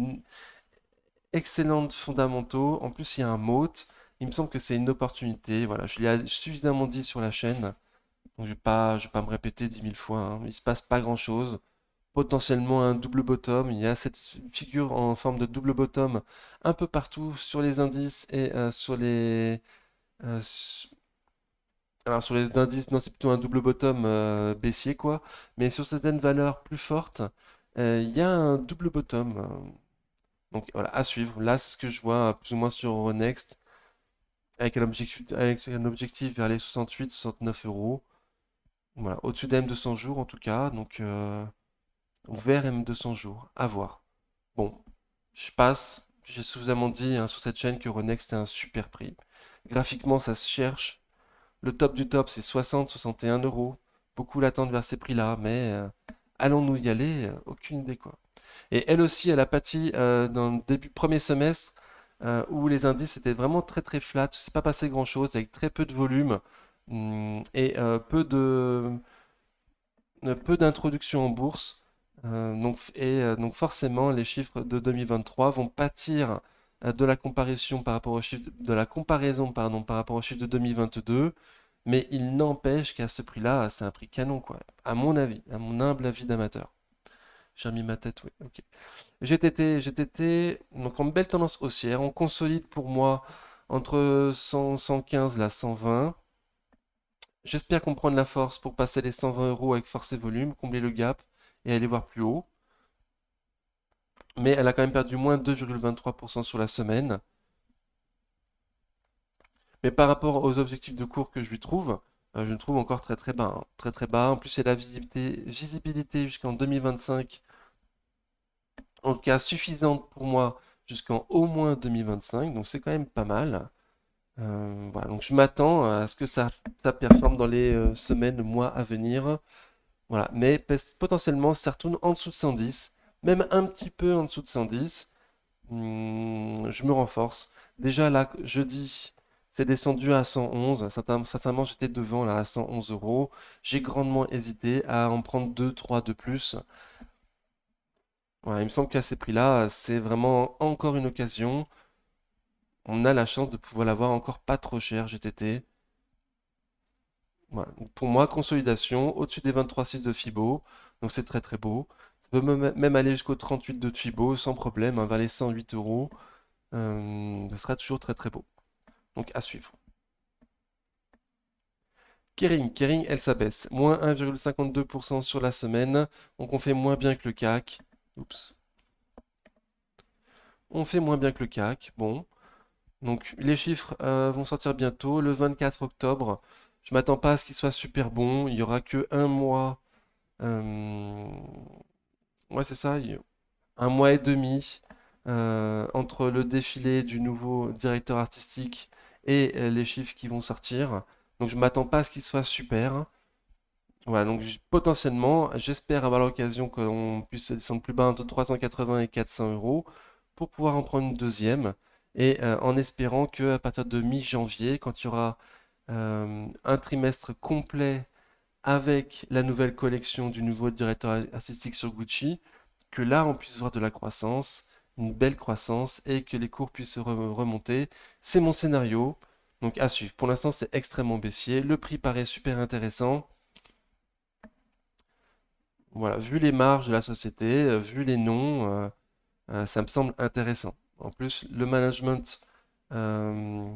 Speaker 1: excellents fondamentaux. En plus, il y a un moat. Il me semble que c'est une opportunité. Voilà, je l'ai suffisamment dit sur la chaîne. Donc, je vais pas me répéter 10 000 fois, hein. Il se passe pas grand-chose. Potentiellement un double bottom. Il y a cette figure en forme de double bottom un peu partout sur les indices et sur les... euh, su- alors sur les indices, non, c'est plutôt un double bottom baissier, quoi. Mais sur certaines valeurs plus fortes, il y a un double bottom. Donc voilà, à suivre. Là, c'est ce que je vois plus ou moins sur Euronext, avec un objectif vers les 68-69 euros. Voilà, au-dessus des M200 jours en tout cas, donc vers M200 jours, à voir. Bon, je passe, j'ai suffisamment dit hein, sur cette chaîne que Euronext est un super prix. Graphiquement, ça se cherche. Le top du top, c'est 60-61 euros. Beaucoup l'attendent vers ces prix-là, mais allons-nous y aller? Aucune idée quoi. Et elle aussi, elle a pâti dans le début premier semestre où les indices étaient vraiment très très flat. C'est pas passé grand-chose avec très peu de volume et peu d'introduction en bourse. Donc forcément, les chiffres de 2023 vont pâtir de la comparaison par rapport aux chiffres de la comparaison pardon, par rapport aux chiffres de 2022. Mais il n'empêche qu'à ce prix-là, c'est un prix canon, quoi. À mon avis, à mon humble avis d'amateur. J'ai remis ma tête, oui. Ok. GTT, donc en belle tendance haussière. On consolide pour moi entre 100, 115 là, 120. J'espère qu'on prend de la force pour passer les 120 euros avec force et volume, combler le gap et aller voir plus haut. Mais elle a quand même perdu moins 2,23% sur la semaine. Mais par rapport aux objectifs de cours que je lui trouve, je le trouve encore très très bas, hein. Très très bas. En plus, il y a la visibilité jusqu'en 2025, en tout cas suffisante pour moi jusqu'en au moins 2025. Donc c'est quand même pas mal. Voilà, donc je m'attends à ce que ça performe dans les semaines, mois à venir. Voilà, mais potentiellement ça retourne en dessous de 110, même un petit peu en dessous de 110. Je me renforce. Déjà là, jeudi, c'est descendu à 111. Sincèrement, j'étais devant là à 111 euros. J'ai grandement hésité à en prendre 2, 3 de plus. Voilà, il me semble qu'à ces prix-là, c'est vraiment encore une occasion. On a la chance de pouvoir l'avoir encore pas trop cher, GTT. Voilà. Donc, pour moi, consolidation au-dessus des 23,6 de Fibo. Donc c'est très très beau. Ça peut même aller jusqu'au 38 de Fibo sans problème, hein, vers les 108 euros. Ça sera toujours très très beau. Donc à suivre. Kering, elle s'abaisse. Moins 1,52% sur la semaine. Donc on fait moins bien que le CAC. Oups. On fait moins bien que le CAC. Bon. Donc les chiffres vont sortir bientôt, le 24 octobre. Je m'attends pas à ce qu'il soit super bon. Il y aura que un mois. euh, Ouais, c'est ça. Un mois et demi entre le défilé du nouveau directeur artistique et les chiffres qui vont sortir. Donc je m'attends pas à ce qu'il soit super. Voilà, donc potentiellement, j'espère avoir l'occasion qu'on puisse descendre plus bas entre 380 et 400 euros pour pouvoir en prendre une deuxième. Et en espérant que à partir de mi-janvier, quand il y aura un trimestre complet avec la nouvelle collection du nouveau directeur artistique sur Gucci, que là on puisse voir de la croissance, une belle croissance et que les cours puissent remonter. C'est mon scénario, donc à suivre. Pour l'instant, c'est extrêmement baissier. Le prix paraît super intéressant. Voilà, vu les marges de la société, vu les noms, ça me semble intéressant. En plus, le management euh,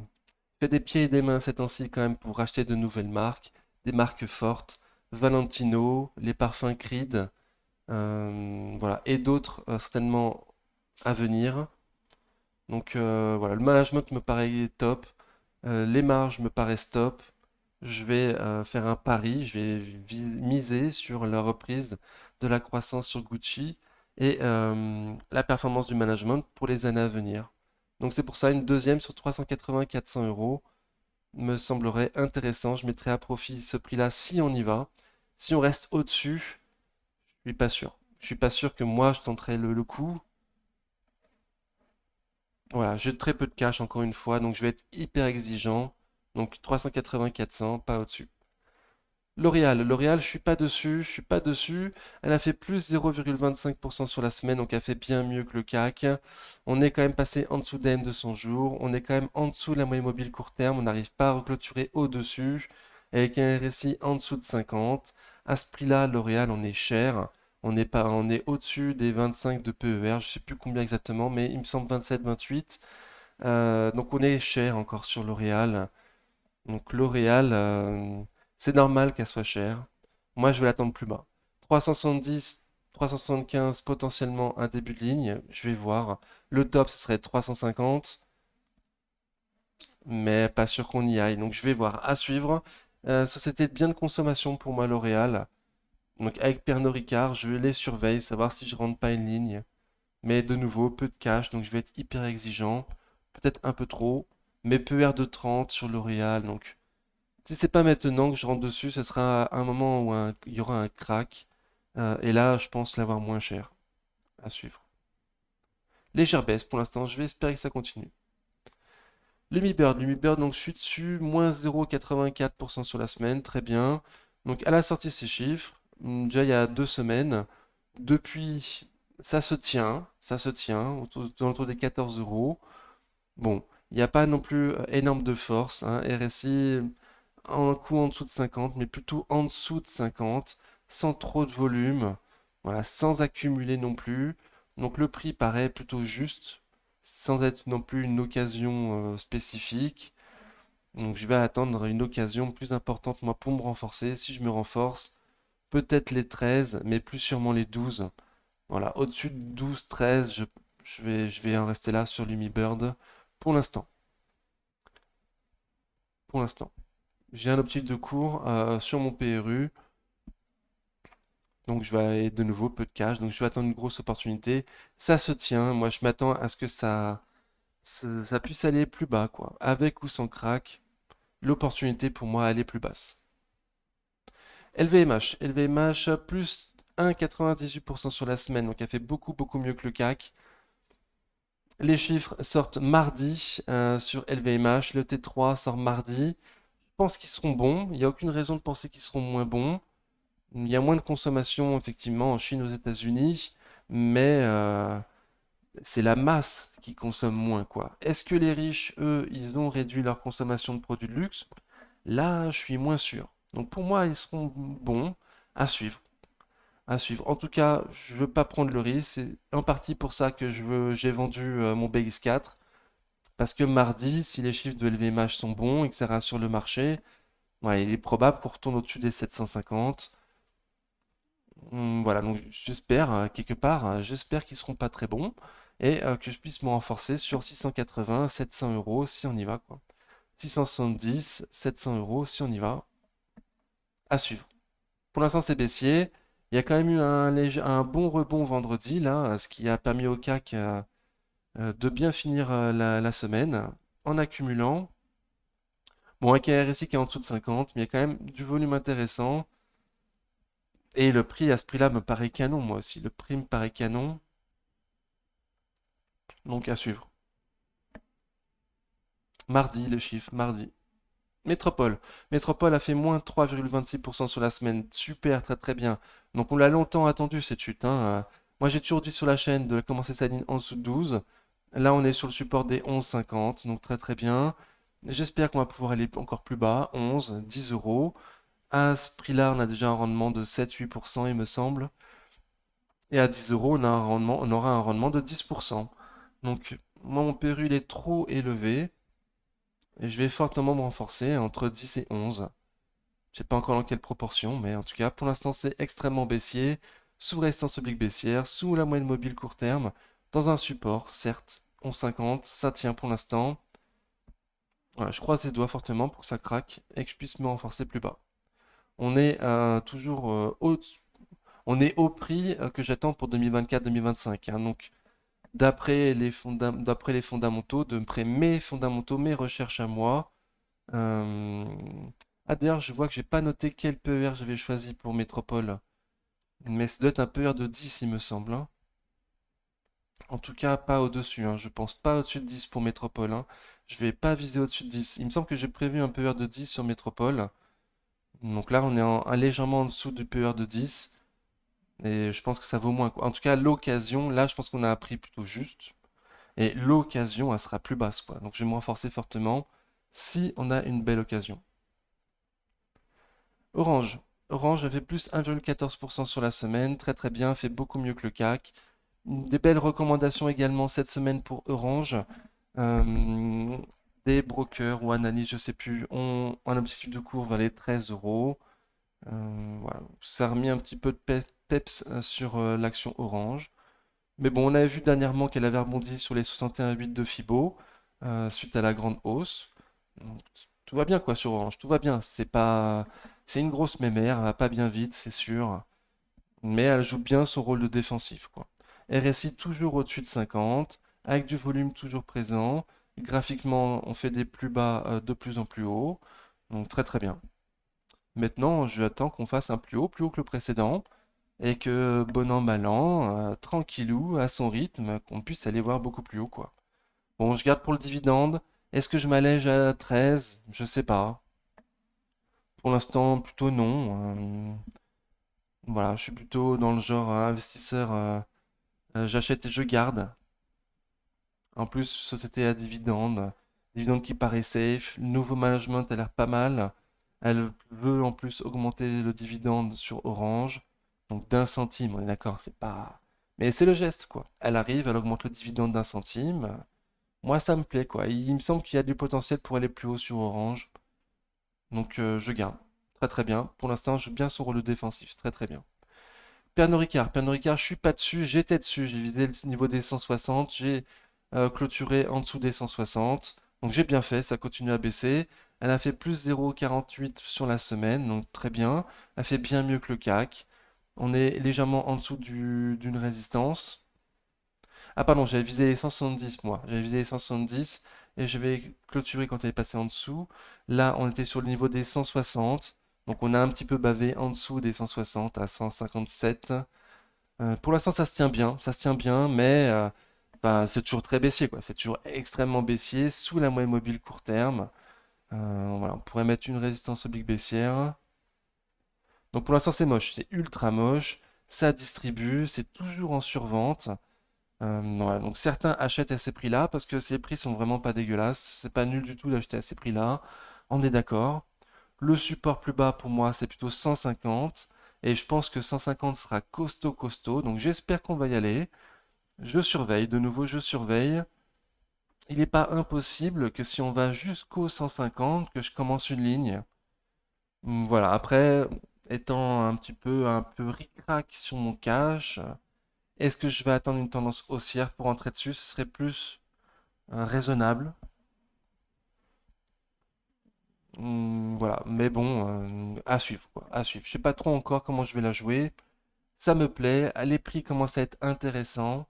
Speaker 1: fait des pieds et des mains ces temps-ci quand même pour racheter de nouvelles marques, des marques fortes, Valentino, les parfums Creed, voilà, et d'autres certainement à venir. Donc voilà, le management me paraît top, les marges me paraissent top. Je vais faire un pari, je vais miser sur la reprise de la croissance sur Gucci et la performance du management pour les années à venir. Donc c'est pour ça une deuxième sur 380-400 euros me semblerait intéressant. Je mettrai à profit ce prix-là si on y va. Si on reste au-dessus, je suis pas sûr. Je suis pas sûr que moi je tenterai le coup. Voilà, j'ai très peu de cash encore une fois, donc je vais être hyper exigeant. Donc 380-400, pas au-dessus. L'Oréal, je suis pas dessus, je suis pas dessus. Elle a fait plus 0,25% sur la semaine, donc elle fait bien mieux que le CAC. On est quand même passé en dessous de la M200 jours, on est quand même en dessous de la moyenne mobile court terme, on n'arrive pas à reclôturer au-dessus, avec un RSI en dessous de 50. À ce prix-là, L'Oréal, on est cher. On est pas, on est au-dessus des 25 de PER, je sais plus combien exactement, mais il me semble 27, 28. Donc on est cher encore sur L'Oréal. Donc L'Oréal, c'est normal qu'elle soit chère. Moi, je vais l'attendre plus bas. 370, 375, potentiellement un début de ligne. Je vais voir. Le top, ce serait 350, mais pas sûr qu'on y aille. Donc je vais voir. À suivre. Société de biens de consommation pour moi, L'Oréal. Donc avec Pernod Ricard, je les surveille, savoir si je rentre pas une ligne. Mais de nouveau, peu de cash, donc je vais être hyper exigeant. Peut-être un peu trop. Mais PER de 30 sur L'Oréal, donc si c'est pas maintenant que je rentre dessus, ce sera un moment où il y aura un crack. Et là, je pense l'avoir moins cher. À suivre. Légère baisse pour l'instant, je vais espérer que ça continue. Lumibird, donc je suis dessus, moins 0,84% sur la semaine, très bien. Donc elle a sorti ses chiffres, déjà il y a 2 semaines. Depuis, ça se tient, autour des 14 euros. Bon, il n'y a pas non plus énorme de force, hein. RSI un coup en dessous de 50, mais plutôt en dessous de 50, sans trop de volume, voilà, sans accumuler non plus. Donc le prix paraît plutôt juste, sans être non plus une occasion spécifique. Donc je vais attendre une occasion plus importante moi pour me renforcer. Si je me renforce, peut-être les 13, mais plus sûrement les 12. Voilà, au-dessus de 12, 13, je vais en rester là sur Lumibird pour l'instant. Pour l'instant. J'ai un objectif de cours sur mon PRU. Donc je vais aller de nouveau peu de cash. Donc je vais attendre une grosse opportunité. Ça se tient. Moi je m'attends à ce que ça puisse aller plus bas, quoi. Avec ou sans crack, l'opportunité pour moi elle est plus basse. LVMH plus 1,98% sur la semaine. Donc elle fait beaucoup beaucoup mieux que le CAC. Les chiffres sortent mardi sur LVMH. Le T3 sort mardi. Je pense qu'ils seront bons. Il n'y a aucune raison de penser qu'ils seront moins bons. Il y a moins de consommation effectivement en Chine, aux États-Unis, mais c'est la masse qui consomme moins, quoi. Est-ce que les riches, eux, ils ont réduit leur consommation de produits de luxe? Là, je suis moins sûr. Donc pour moi, ils seront bons à suivre. À suivre. En tout cas, je veux pas prendre le risque. C'est en partie pour ça que j'ai vendu mon BX4. Parce que mardi, si les chiffres de LVMH sont bons et que ça rassure le marché, ouais, il est probable qu'on retourne au-dessus des 750. Voilà, donc j'espère, quelque part, j'espère qu'ils seront pas très bons et que je puisse me renforcer sur 680, 700 euros si on y va, quoi. 670, 700 euros si on y va, à suivre. Pour l'instant, c'est baissier. Il y a quand même eu un bon rebond vendredi, là, ce qui a permis au CAC de bien finir la semaine en accumulant. Bon, avec un RSI qui est en dessous de 50, mais il y a quand même du volume intéressant. Et le prix à ce prix-là me paraît canon, moi aussi. Le prix me paraît canon, donc à suivre. Mardi, le chiffre, mardi. Métropole. Métropole a fait moins 3,26% sur la semaine. Super, très très bien. Donc on l'a longtemps attendu cette chute, hein. Moi j'ai toujours dit sur la chaîne de commencer sa ligne en dessous de 12. Là on est sur le support des 11,50, donc très très bien. J'espère qu'on va pouvoir aller encore plus bas, 11, 10 euros. À ce prix-là, on a déjà un rendement de 7-8%, il me semble. Et à 10 euros, on aura un rendement de 10%. Donc moi mon PRU il est trop élevé. Et je vais fortement me renforcer entre 10 et 11. Je sais pas encore dans quelle proportion, mais en tout cas, pour l'instant, c'est extrêmement baissier, sous résistance oblique baissière, sous la moyenne mobile court terme, dans un support, certes, 11,50, ça tient pour l'instant. Voilà, je croise les doigts fortement pour que ça craque et que je puisse me renforcer plus bas. On est toujours on est au prix que j'attends pour 2024-2025, hein. Donc, d'après les fondamentaux, d'après mes fondamentaux, mes recherches à moi, Euh, Ah d'ailleurs, je vois que j'ai pas noté quel PER j'avais choisi pour Métropole. Mais ça doit être un PER de 10, il me semble, hein. En tout cas, pas au-dessus, hein. Je pense pas au-dessus de 10 pour Métropole, hein. Je vais pas viser au-dessus de 10. Il me semble que j'ai prévu un PER de 10 sur Métropole. Donc là, on est légèrement en dessous du PER de 10. Et je pense que ça vaut moins, quoi. En tout cas, l'occasion, là, je pense qu'on a un prix plutôt juste. Et l'occasion, elle sera plus basse, quoi. Donc je vais me renforcer fortement si on a une belle occasion. Orange. Orange avait plus 1,14% sur la semaine. Très très bien, fait beaucoup mieux que le CAC. Des belles recommandations également cette semaine pour Orange. Euh, des brokers ou analystes, je sais plus, ont un objectif de cours vers les 13 euros. Voilà. Ça a remis un petit peu de peps sur l'action Orange. Mais bon, on avait vu dernièrement qu'elle avait rebondi sur les 61,8 de Fibo suite à la grande hausse. Donc, tout va bien quoi sur Orange, tout va bien. C'est une grosse mémère, elle va pas bien vite, c'est sûr, mais elle joue bien son rôle de défensif quoi. RSI toujours au-dessus de 50, avec du volume toujours présent. Graphiquement, on fait des plus bas de plus en plus haut, donc très très bien. Maintenant, je attends qu'on fasse un plus haut que le précédent, et que bon an, mal an, tranquillou, à son rythme, qu'on puisse aller voir beaucoup plus haut, quoi. Bon, je garde pour le dividende. Est-ce que je m'allège à 13? Je sais pas. Pour l'instant, plutôt non. Voilà, je suis plutôt dans le genre investisseur, j'achète et je garde. En plus, société à dividende, dividende qui paraît safe. Le nouveau management a l'air pas mal. Elle veut en plus augmenter le dividende sur Orange. Donc d'un centime, on est d'accord, c'est pas. Mais c'est le geste, quoi. Elle arrive, elle augmente le dividende d'un centime. Moi, ça me plaît, quoi. Il me semble qu'il y a du potentiel pour aller plus haut sur Orange. Donc je garde. Très très bien. Pour l'instant, je joue bien son rôle de défensif. Très très bien. Pernod Ricard. Pernod Ricard, je suis pas dessus. J'étais dessus. J'ai visé le niveau des 160. J'ai clôturé en dessous des 160. Donc j'ai bien fait. Ça continue à baisser. Elle a fait plus 0,48 sur la semaine. Donc très bien. Elle fait bien mieux que le CAC. On est légèrement en dessous d'une résistance. Ah pardon, j'avais visé les 170 moi. J'avais visé les 170 et je vais clôturer quand elle est passée en dessous. Là, on était sur le niveau des 160. Donc on a un petit peu bavé en dessous des 160 à 157. Pour l'instant, ça se tient bien, mais bah, c'est toujours très baissier, quoi. C'est toujours extrêmement baissier, sous la moyenne mobile court terme. Voilà, on pourrait mettre une résistance oblique baissière. Donc pour l'instant, c'est moche, c'est ultra moche. Ça distribue, c'est toujours en survente. Voilà, donc certains achètent à ces prix-là parce que ces prix sont vraiment pas dégueulasses. C'est pas nul du tout d'acheter à ces prix-là. On est d'accord. Le support plus bas pour moi, c'est plutôt 150. Et je pense que 150 sera costaud, costaud. Donc j'espère qu'on va y aller. Je surveille, de nouveau, je surveille. Il n'est pas impossible que si on va jusqu'au 150, que je commence une ligne. Voilà, après, étant un peu ric-rac sur mon cash, est-ce que je vais attendre une tendance haussière pour entrer dessus? Ce serait plus raisonnable. Voilà, mais bon, à suivre, quoi, à suivre. Je sais pas trop encore comment je vais la jouer. Ça me plaît, les prix commencent à être intéressants.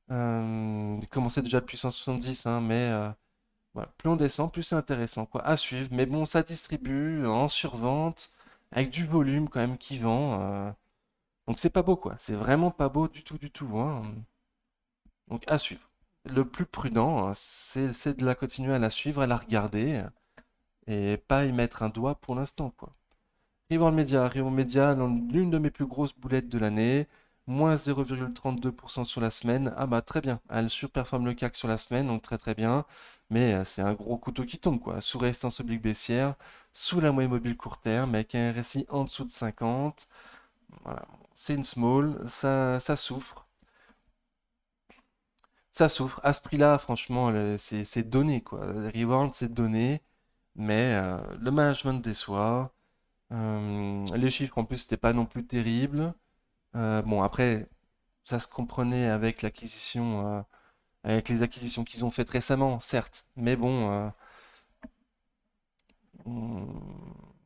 Speaker 1: Ils commençaient déjà depuis 170, hein, mais voilà, plus on descend, plus c'est intéressant, quoi, à suivre. Mais bon, ça distribue en survente, avec du volume quand même qui vend. Donc c'est pas beau, quoi. C'est vraiment pas beau du tout, hein. Donc à suivre. Le plus prudent, c'est de la continuer à la suivre, à la regarder, et pas y mettre un doigt pour l'instant, quoi. Revend Média, l'une de mes plus grosses boulettes de l'année, moins 0,32% sur la semaine. Ah bah très bien, elle surperforme le CAC sur la semaine, donc très très bien. Mais c'est un gros couteau qui tombe, quoi. Sous résistance oblique baissière, sous la moyenne mobile court terme, avec un RSI en dessous de 50. Voilà, c'est une small, ça souffre. Ça souffre. À ce prix-là, franchement, c'est donné, quoi. Reward, c'est donné, mais le management déçoit. Les chiffres en plus c'était pas non plus terrible. Bon après ça se comprenait avec avec les acquisitions qu'ils ont faites récemment, certes, mais bon,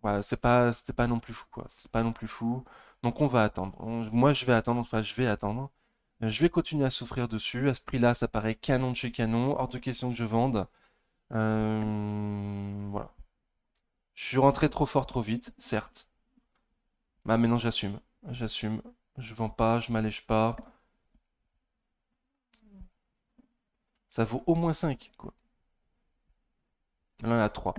Speaker 1: voilà, c'était pas non plus fou quoi. C'est pas non plus fou. Donc on va attendre. Moi je vais attendre, enfin je vais attendre. Je vais continuer à souffrir dessus. À ce prix-là, ça paraît canon de chez canon. Hors de question que je vende. Voilà. Je suis rentré trop fort trop vite, certes. Bah maintenant j'assume. J'assume. Je vends pas, je m'allège pas. Ça vaut au moins 5 quoi. Là, on a 3.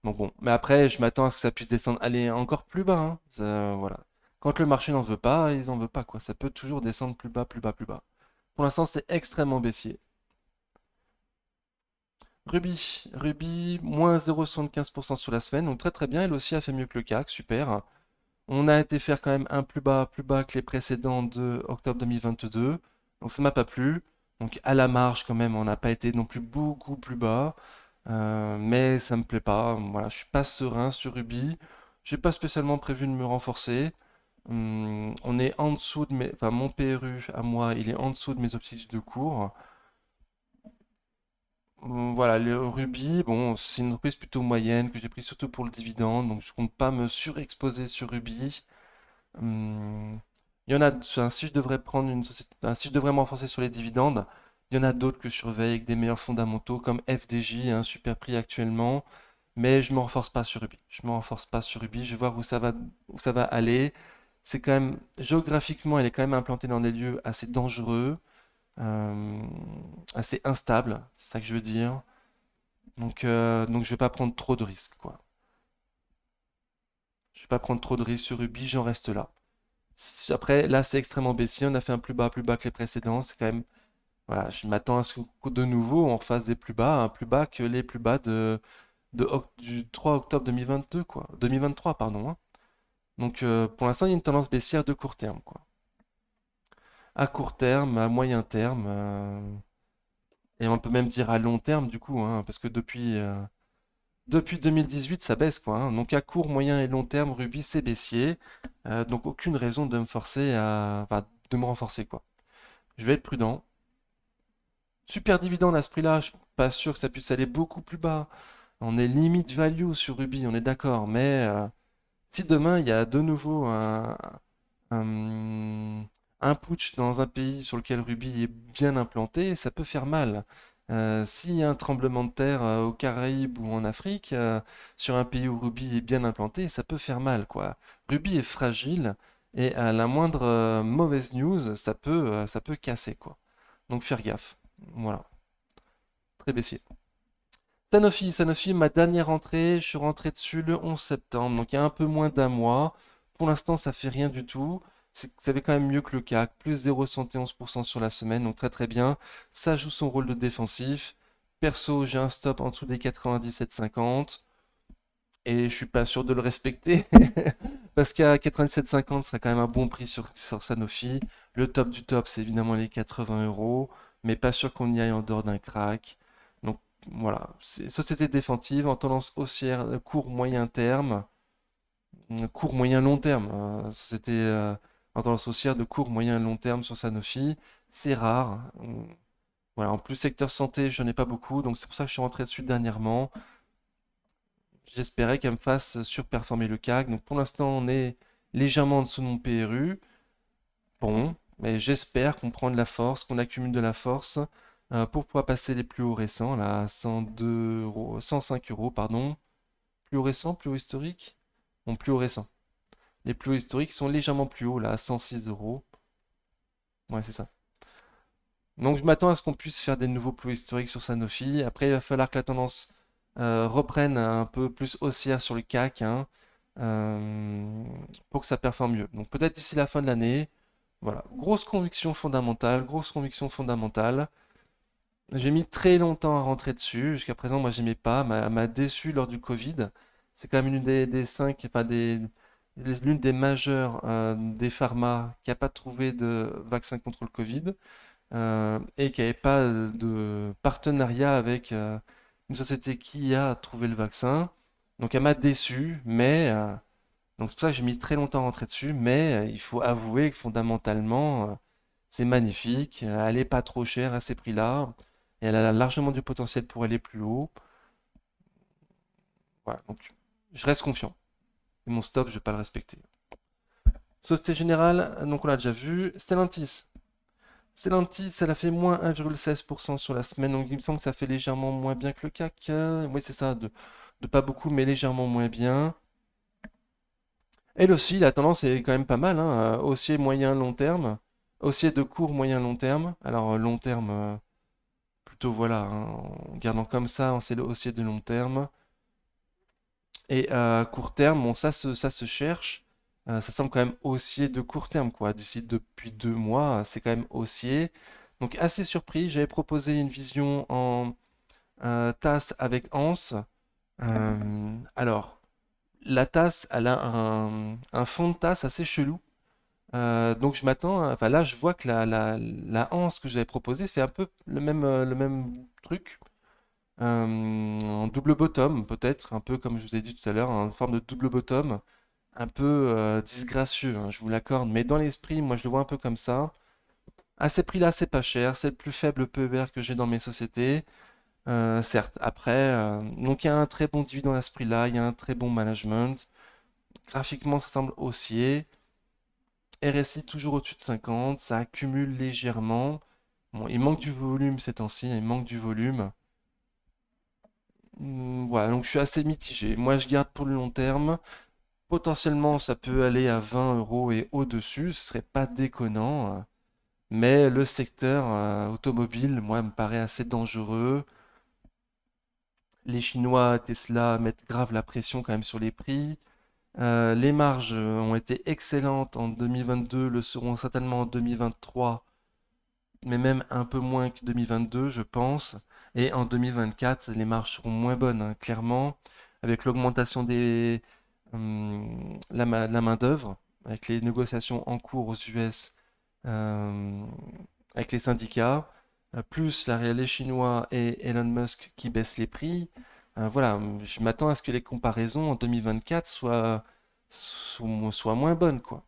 Speaker 1: Donc bon, mais après, je m'attends à ce que ça puisse descendre, aller encore plus bas, hein. Voilà. Quand le marché n'en veut pas, ils en veulent pas, quoi. Ça peut toujours descendre plus bas, plus bas, plus bas. Pour l'instant, c'est extrêmement baissier. Ruby, moins 0,75% sur la semaine, donc très très bien. Elle aussi a fait mieux que le CAC, super. On a été faire quand même un plus bas que les précédents de octobre 2022. Donc ça m'a pas plu. Donc à la marge quand même, on n'a pas été non plus beaucoup plus bas. Mais ça me plaît pas. Voilà, je suis pas serein sur Ruby. J'ai pas spécialement prévu de me renforcer. On est en dessous de mes, enfin mon PRU à moi, il est en dessous de mes objectifs de cours. Voilà, le Ruby, bon, c'est une reprise plutôt moyenne que j'ai pris surtout pour le dividende, donc je compte pas me surexposer sur Ruby. Hum, Il y en a, enfin, si je devrais prendre une société, enfin, si je devrais me renforcer sur les dividendes, il y en a d'autres que je surveille avec des meilleurs fondamentaux comme FDJ, un super prix actuellement, mais je me renforce pas sur Ruby. Je me renforce pas sur Ruby, je vais voir où ça va aller. C'est quand même, géographiquement, elle est quand même implantée dans des lieux assez dangereux, euh, assez instables, c'est ça que je veux dire. Donc je vais pas prendre trop de risques, quoi. Je vais pas prendre trop de risques sur Ruby, j'en reste là. Après, là, c'est extrêmement baissier. On a fait un plus bas que les précédents. C'est quand même, voilà, je m'attends à ce que de nouveau on refasse des plus bas, un plus bas que les plus bas du 3 octobre 2022, quoi. 2023, pardon, hein. Donc, pour l'instant, il y a une tendance baissière de court terme, quoi. À court terme, à moyen terme, et on peut même dire à long terme, du coup, hein, parce que depuis 2018, ça baisse, quoi, hein. Donc, à court, moyen et long terme, Ruby, c'est baissier. Donc, aucune raison de me forcer enfin, de me renforcer, quoi. Je vais être prudent. Super dividende à ce prix-là, je suis pas sûr que ça puisse aller beaucoup plus bas. On est limite value sur Ruby, on est d'accord, mais si demain il y a de nouveau un, un putsch dans un pays sur lequel Ruby est bien implanté, ça peut faire mal. S'il y a un tremblement de terre aux Caraïbes ou en Afrique, sur un pays où Ruby est bien implanté, ça peut faire mal, quoi. Ruby est fragile et à la moindre mauvaise news, ça peut casser, quoi. Donc faire gaffe. Voilà, très baissier. Sanofi, ma dernière entrée, je suis rentré dessus le 11 septembre, donc il y a un peu moins d'un mois. Pour l'instant, ça fait rien du tout. Ça fait quand même mieux que le CAC, plus 0,71% sur la semaine, donc très très bien. Ça joue son rôle de défensif. Perso, j'ai un stop en dessous des 97,50 et je suis pas sûr de le respecter parce qu'à 97,50 ce serait quand même un bon prix sur Sanofi. Le top du top, c'est évidemment les 80 euros, mais pas sûr qu'on y aille en dehors d'un crack. Donc voilà, c'est société défensive en tendance haussière court moyen terme, court moyen long terme. Société en tendance haussière de court moyen long terme sur Sanofi, c'est rare. Voilà, en plus secteur santé, j'en ai pas beaucoup, donc c'est pour ça que je suis rentré dessus dernièrement. J'espérais qu'elle me fasse surperformer le CAC. Donc pour l'instant, on est légèrement en dessous de mon PRU. Bon, mais j'espère qu'on prend de la force, qu'on accumule de la force pour pouvoir passer les plus hauts récents, là, à 102 euros, 105 euros, pardon. Plus haut récent, plus haut historique? Bon, plus haut récent. Les plus hauts historiques sont légèrement plus hauts, là, à 106 euros. Ouais, c'est ça. Donc je m'attends à ce qu'on puisse faire des nouveaux plus hauts historiques sur Sanofi. Après, il va falloir que la tendance reprenne un peu plus haussière sur le CAC, hein, euh, pour que ça performe mieux. Donc peut-être d'ici la fin de l'année. Voilà, grosse conviction fondamentale. J'ai mis très longtemps à rentrer dessus. Jusqu'à présent, moi, j'aimais pas. M'a déçu lors du Covid. C'est quand même l'une des cinq, enfin l'une des majeures des pharma qui n'a pas trouvé de vaccin contre le Covid et qui n'avait pas de partenariat avec une société qui a trouvé le vaccin. Donc, elle m'a déçu, mais donc c'est pour ça que j'ai mis très longtemps à rentrer dessus, mais il faut avouer que fondamentalement, c'est magnifique. Elle est pas trop chère à ces prix-là. Et elle a largement du potentiel pour aller plus haut. Voilà, donc je reste confiant. Et mon stop, je vais pas le respecter. Société Générale, donc on l'a déjà vu. Stellantis. Stellantis, elle a fait moins 1,16% sur la semaine, donc il me semble que ça fait légèrement moins bien que le CAC. Oui, c'est ça, de pas beaucoup, mais légèrement moins bien. Elle aussi, la tendance est quand même pas mal, hein, haussier moyen long terme, haussier de court moyen long terme. Alors long terme, plutôt voilà, hein, en gardant comme ça, c'est le haussier de long terme. Et à court terme, bon, ça se cherche. Ça semble quand même haussier de court terme, quoi. D'ici depuis 2 mois, c'est quand même haussier. Donc assez surpris. J'avais proposé une vision en tasse avec anse. Alors, la tasse, elle a un fond de tasse assez chelou. Donc je m'attends, enfin là je vois que la anse que j'avais proposée fait un peu le même truc. En double bottom, peut-être, un peu comme je vous ai dit tout à l'heure, en forme de double bottom, un peu disgracieux, hein, je vous l'accorde, mais dans l'esprit, moi je le vois un peu comme ça. À ces prix-là, c'est pas cher, c'est le plus faible PER que j'ai dans mes sociétés. Certes, après, donc il y a un très bon dividende à ce prix-là, il y a un très bon management. Graphiquement, ça semble haussier. RSI toujours au-dessus de 50, ça accumule légèrement. Bon, il manque du volume ces temps-ci, il manque du volume. Voilà, donc je suis assez mitigé. Moi, je garde pour le long terme. Potentiellement, ça peut aller à 20 euros et au-dessus, ce serait pas déconnant. Mais le secteur automobile, moi, me paraît assez dangereux. Les Chinois, Tesla, mettent grave la pression quand même sur les prix. Les marges ont été excellentes en 2022, le seront certainement en 2023, mais même un peu moins que 2022, je pense. Et en 2024, les marges seront moins bonnes, hein, clairement, avec l'augmentation la main-d'œuvre, avec les négociations en cours aux US, euh, avec les syndicats, plus la réalité chinois et Elon Musk qui baissent les prix. Voilà, je m'attends à ce que les comparaisons en 2024 soient moins bonnes, quoi.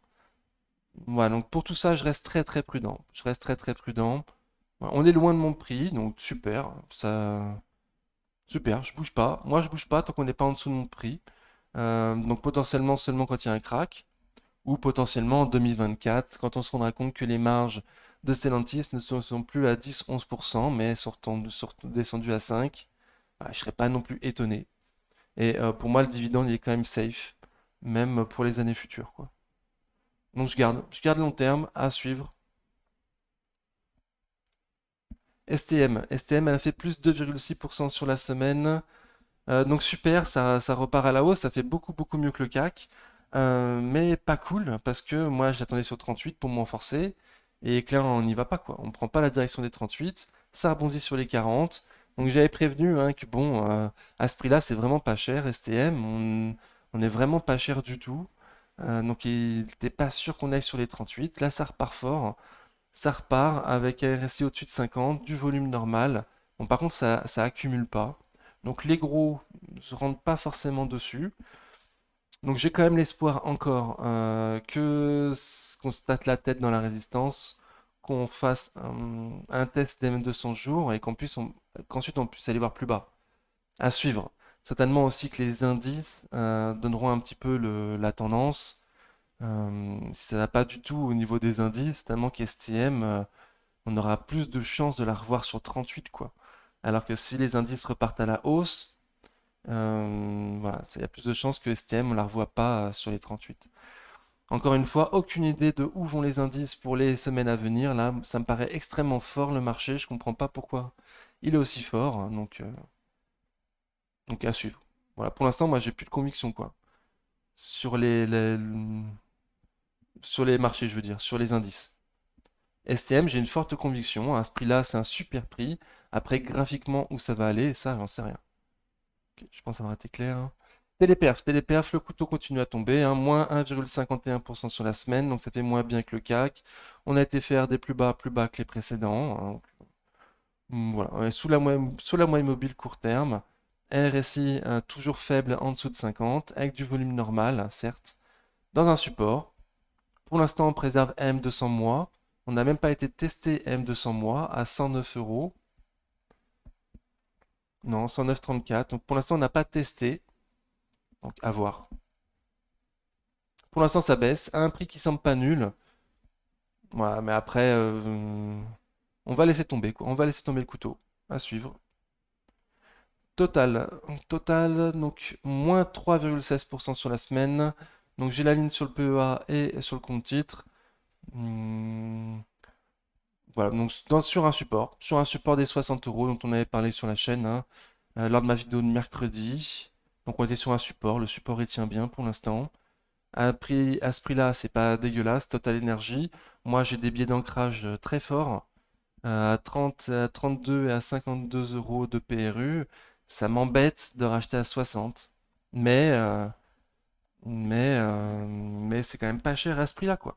Speaker 1: Voilà, donc pour tout ça, je reste très très prudent. Je reste très très prudent. Voilà, on est loin de mon prix, donc super. Ça, super, je bouge pas. Moi, je bouge pas tant qu'on n'est pas en dessous de mon prix. Donc potentiellement seulement quand il y a un crack, ou potentiellement en 2024, quand on se rendra compte que les marges de Stellantis ne sont plus à 10-11%, mais sont descendues à 5%. Je serais pas non plus étonné. Et pour moi, le dividende, il est quand même safe, même pour les années futures, quoi. Donc je garde long terme à suivre. STM, elle a fait plus 2,6% sur la semaine. Donc super, ça repart à la hausse, ça fait beaucoup beaucoup mieux que le CAC. Mais pas cool, parce que moi j'attendais sur 38 pour m'en forcer. Et que là on n'y va pas quoi, on prend pas la direction des 38, ça rebondit sur les 40. Donc j'avais prévenu hein, que bon, à ce prix-là c'est vraiment pas cher, STM, on est vraiment pas cher du tout. Donc il n'était pas sûr qu'on aille sur les 38. Là ça repart fort. Ça repart avec un RSI au-dessus de 50, du volume normal. Bon, par contre, ça accumule pas. Donc les gros ne se rendent pas forcément dessus. Donc j'ai quand même l'espoir encore qu'on se tâte la tête dans la résistance, qu'on fasse un test des 200 jours et qu'ensuite on puisse aller voir plus bas. À suivre. Certainement aussi que les indices donneront un petit peu la tendance. Si ça va pas du tout au niveau des indices, tellement qu'STM, on aura plus de chances de la revoir sur 38, quoi. Alors que si les indices repartent à la hausse, voilà, il y a plus de chances que STM, on la revoit pas sur les 38. Encore une fois, aucune idée de où vont les indices pour les semaines à venir. Là, ça me paraît extrêmement fort le marché. Je comprends pas pourquoi il est aussi fort, hein, donc à suivre. Voilà, pour l'instant, moi, j'ai plus de conviction, quoi. Sur les marchés, je veux dire, sur les indices. STM, j'ai une forte conviction. À ce prix-là, c'est un super prix. Après, graphiquement, où ça va aller, ça, j'en sais rien. Ok, je pense avoir été clair, hein. Téléperf, le couteau continue à tomber, hein, moins 1,51% sur la semaine, donc ça fait moins bien que le CAC. On a été faire des plus bas que les précédents, hein, donc, voilà, on est sous la moyenne mobile court terme. RSI toujours faible en dessous de 50, avec du volume normal, certes, dans un support. Pour l'instant, on préserve M200 mois. On n'a même pas été testé M200 mois à 109 euros. Non, 109,34. Donc pour l'instant, on n'a pas testé. Donc à voir. Pour l'instant, ça baisse à un prix qui semble pas nul. Voilà, mais après, on va laisser tomber, quoi. On va laisser tomber le couteau. À suivre. Total. Total, donc moins 3,16% sur la semaine. Donc j'ai la ligne sur le PEA et sur le compte titre. Hmm, voilà, donc sur un support des 60 euros dont on avait parlé sur la chaîne, hein, lors de ma vidéo de mercredi. Donc on était sur un support, le support il tient bien pour l'instant. À ce prix-là, c'est pas dégueulasse, Total Energy. Moi j'ai des biais d'ancrage très forts, à 30, à 32 et à 52 euros de PRU. Ça m'embête de racheter à 60. Mais, euh, mais c'est quand même pas cher à ce prix-là, quoi.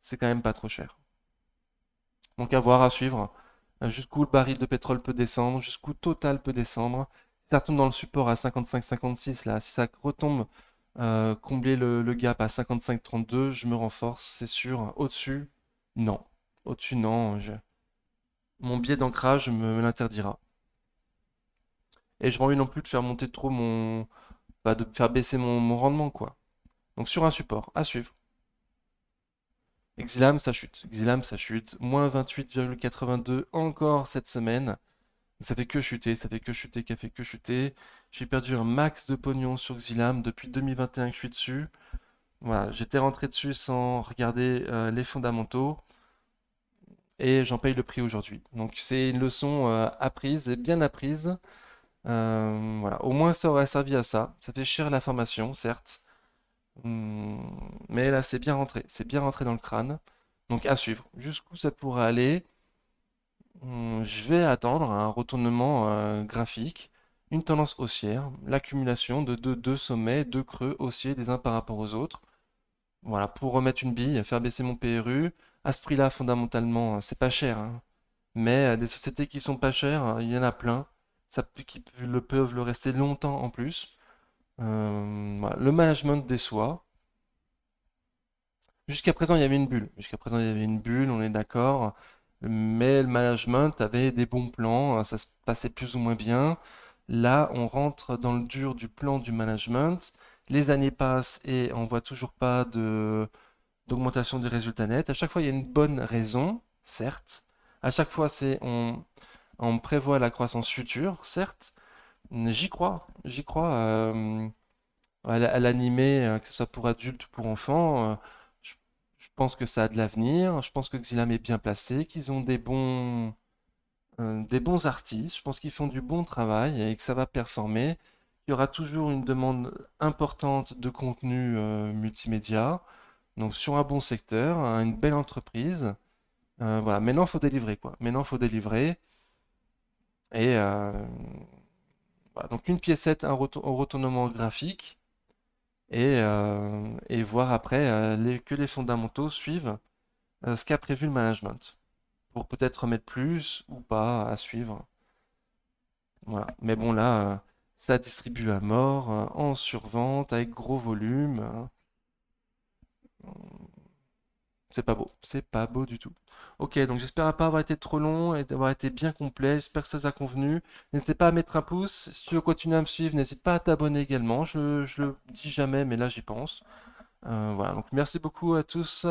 Speaker 1: C'est quand même pas trop cher. Donc à voir, à suivre. Jusqu'où le baril de pétrole peut descendre, jusqu'où Total peut descendre. Si ça retombe dans le support à 55-56, là, si ça retombe combler le gap à 55-32, je me renforce, c'est sûr. Au-dessus, non. Au-dessus, non. Mon biais d'ancrage me l'interdira. Et je n'ai pas envie non plus de faire monter trop mon... bah, de faire baisser mon rendement, quoi. Donc sur un support, à suivre. Exilam, ça chute. Exilam, ça chute. Moins 28,82 encore cette semaine. Ça fait que chuter, ça fait que chuter, ça fait que chuter. J'ai perdu un max de pognon sur Exilam depuis 2021 que je suis dessus. Voilà, j'étais rentré dessus sans regarder les fondamentaux et j'en paye le prix aujourd'hui. Donc c'est une leçon apprise et bien apprise. Voilà, au moins ça aurait servi à ça. Ça fait cher la formation, certes. Hum, mais là c'est bien rentré dans le crâne. Donc à suivre. Jusqu'où ça pourrait aller? Je vais attendre un retournement graphique, une tendance haussière, l'accumulation de deux sommets, deux creux haussiers les uns par rapport aux autres. Voilà, pour remettre une bille, faire baisser mon PRU. À ce prix-là, fondamentalement, c'est pas cher, hein. Mais des sociétés qui sont pas chères, il y en a plein. Peuvent le rester longtemps en plus. Voilà. Le management déçoit. Jusqu'à présent, il y avait une bulle. Jusqu'à présent, il y avait une bulle, on est d'accord. Mais le management avait des bons plans, ça se passait plus ou moins bien. Là, on rentre dans le dur du plan du management. Les années passent et on voit toujours pas d'augmentation du résultat net. À chaque fois, il y a une bonne raison, certes. À chaque fois, on prévoit la croissance future, certes. J'y crois. À l'animé, que ce soit pour adultes ou pour enfants, je, je pense que ça a de l'avenir. Je pense que Xilam est bien placé, qu'ils ont des bons artistes. Je pense qu'ils font du bon travail et que ça va performer. Il y aura toujours une demande importante de contenu multimédia. Donc sur un bon secteur, hein, une belle entreprise. Voilà, maintenant il faut délivrer quoi. Maintenant il faut délivrer. Et voilà. Donc une piécette, un retournement graphique. Et voir après que les fondamentaux suivent ce qu'a prévu le management. Pour peut-être remettre plus ou pas à suivre. Voilà. Mais bon là, ça distribue à mort, en survente, avec gros volume. C'est pas beau, c'est pas beau du tout. Ok, donc j'espère pas avoir été trop long et d'avoir été bien complet. J'espère que ça vous a convenu. N'hésitez pas à mettre un pouce. Si tu veux continuer à me suivre, n'hésite pas à t'abonner également. Je le dis jamais, mais là j'y pense. Voilà, donc merci beaucoup à tous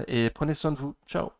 Speaker 1: et prenez soin de vous. Ciao.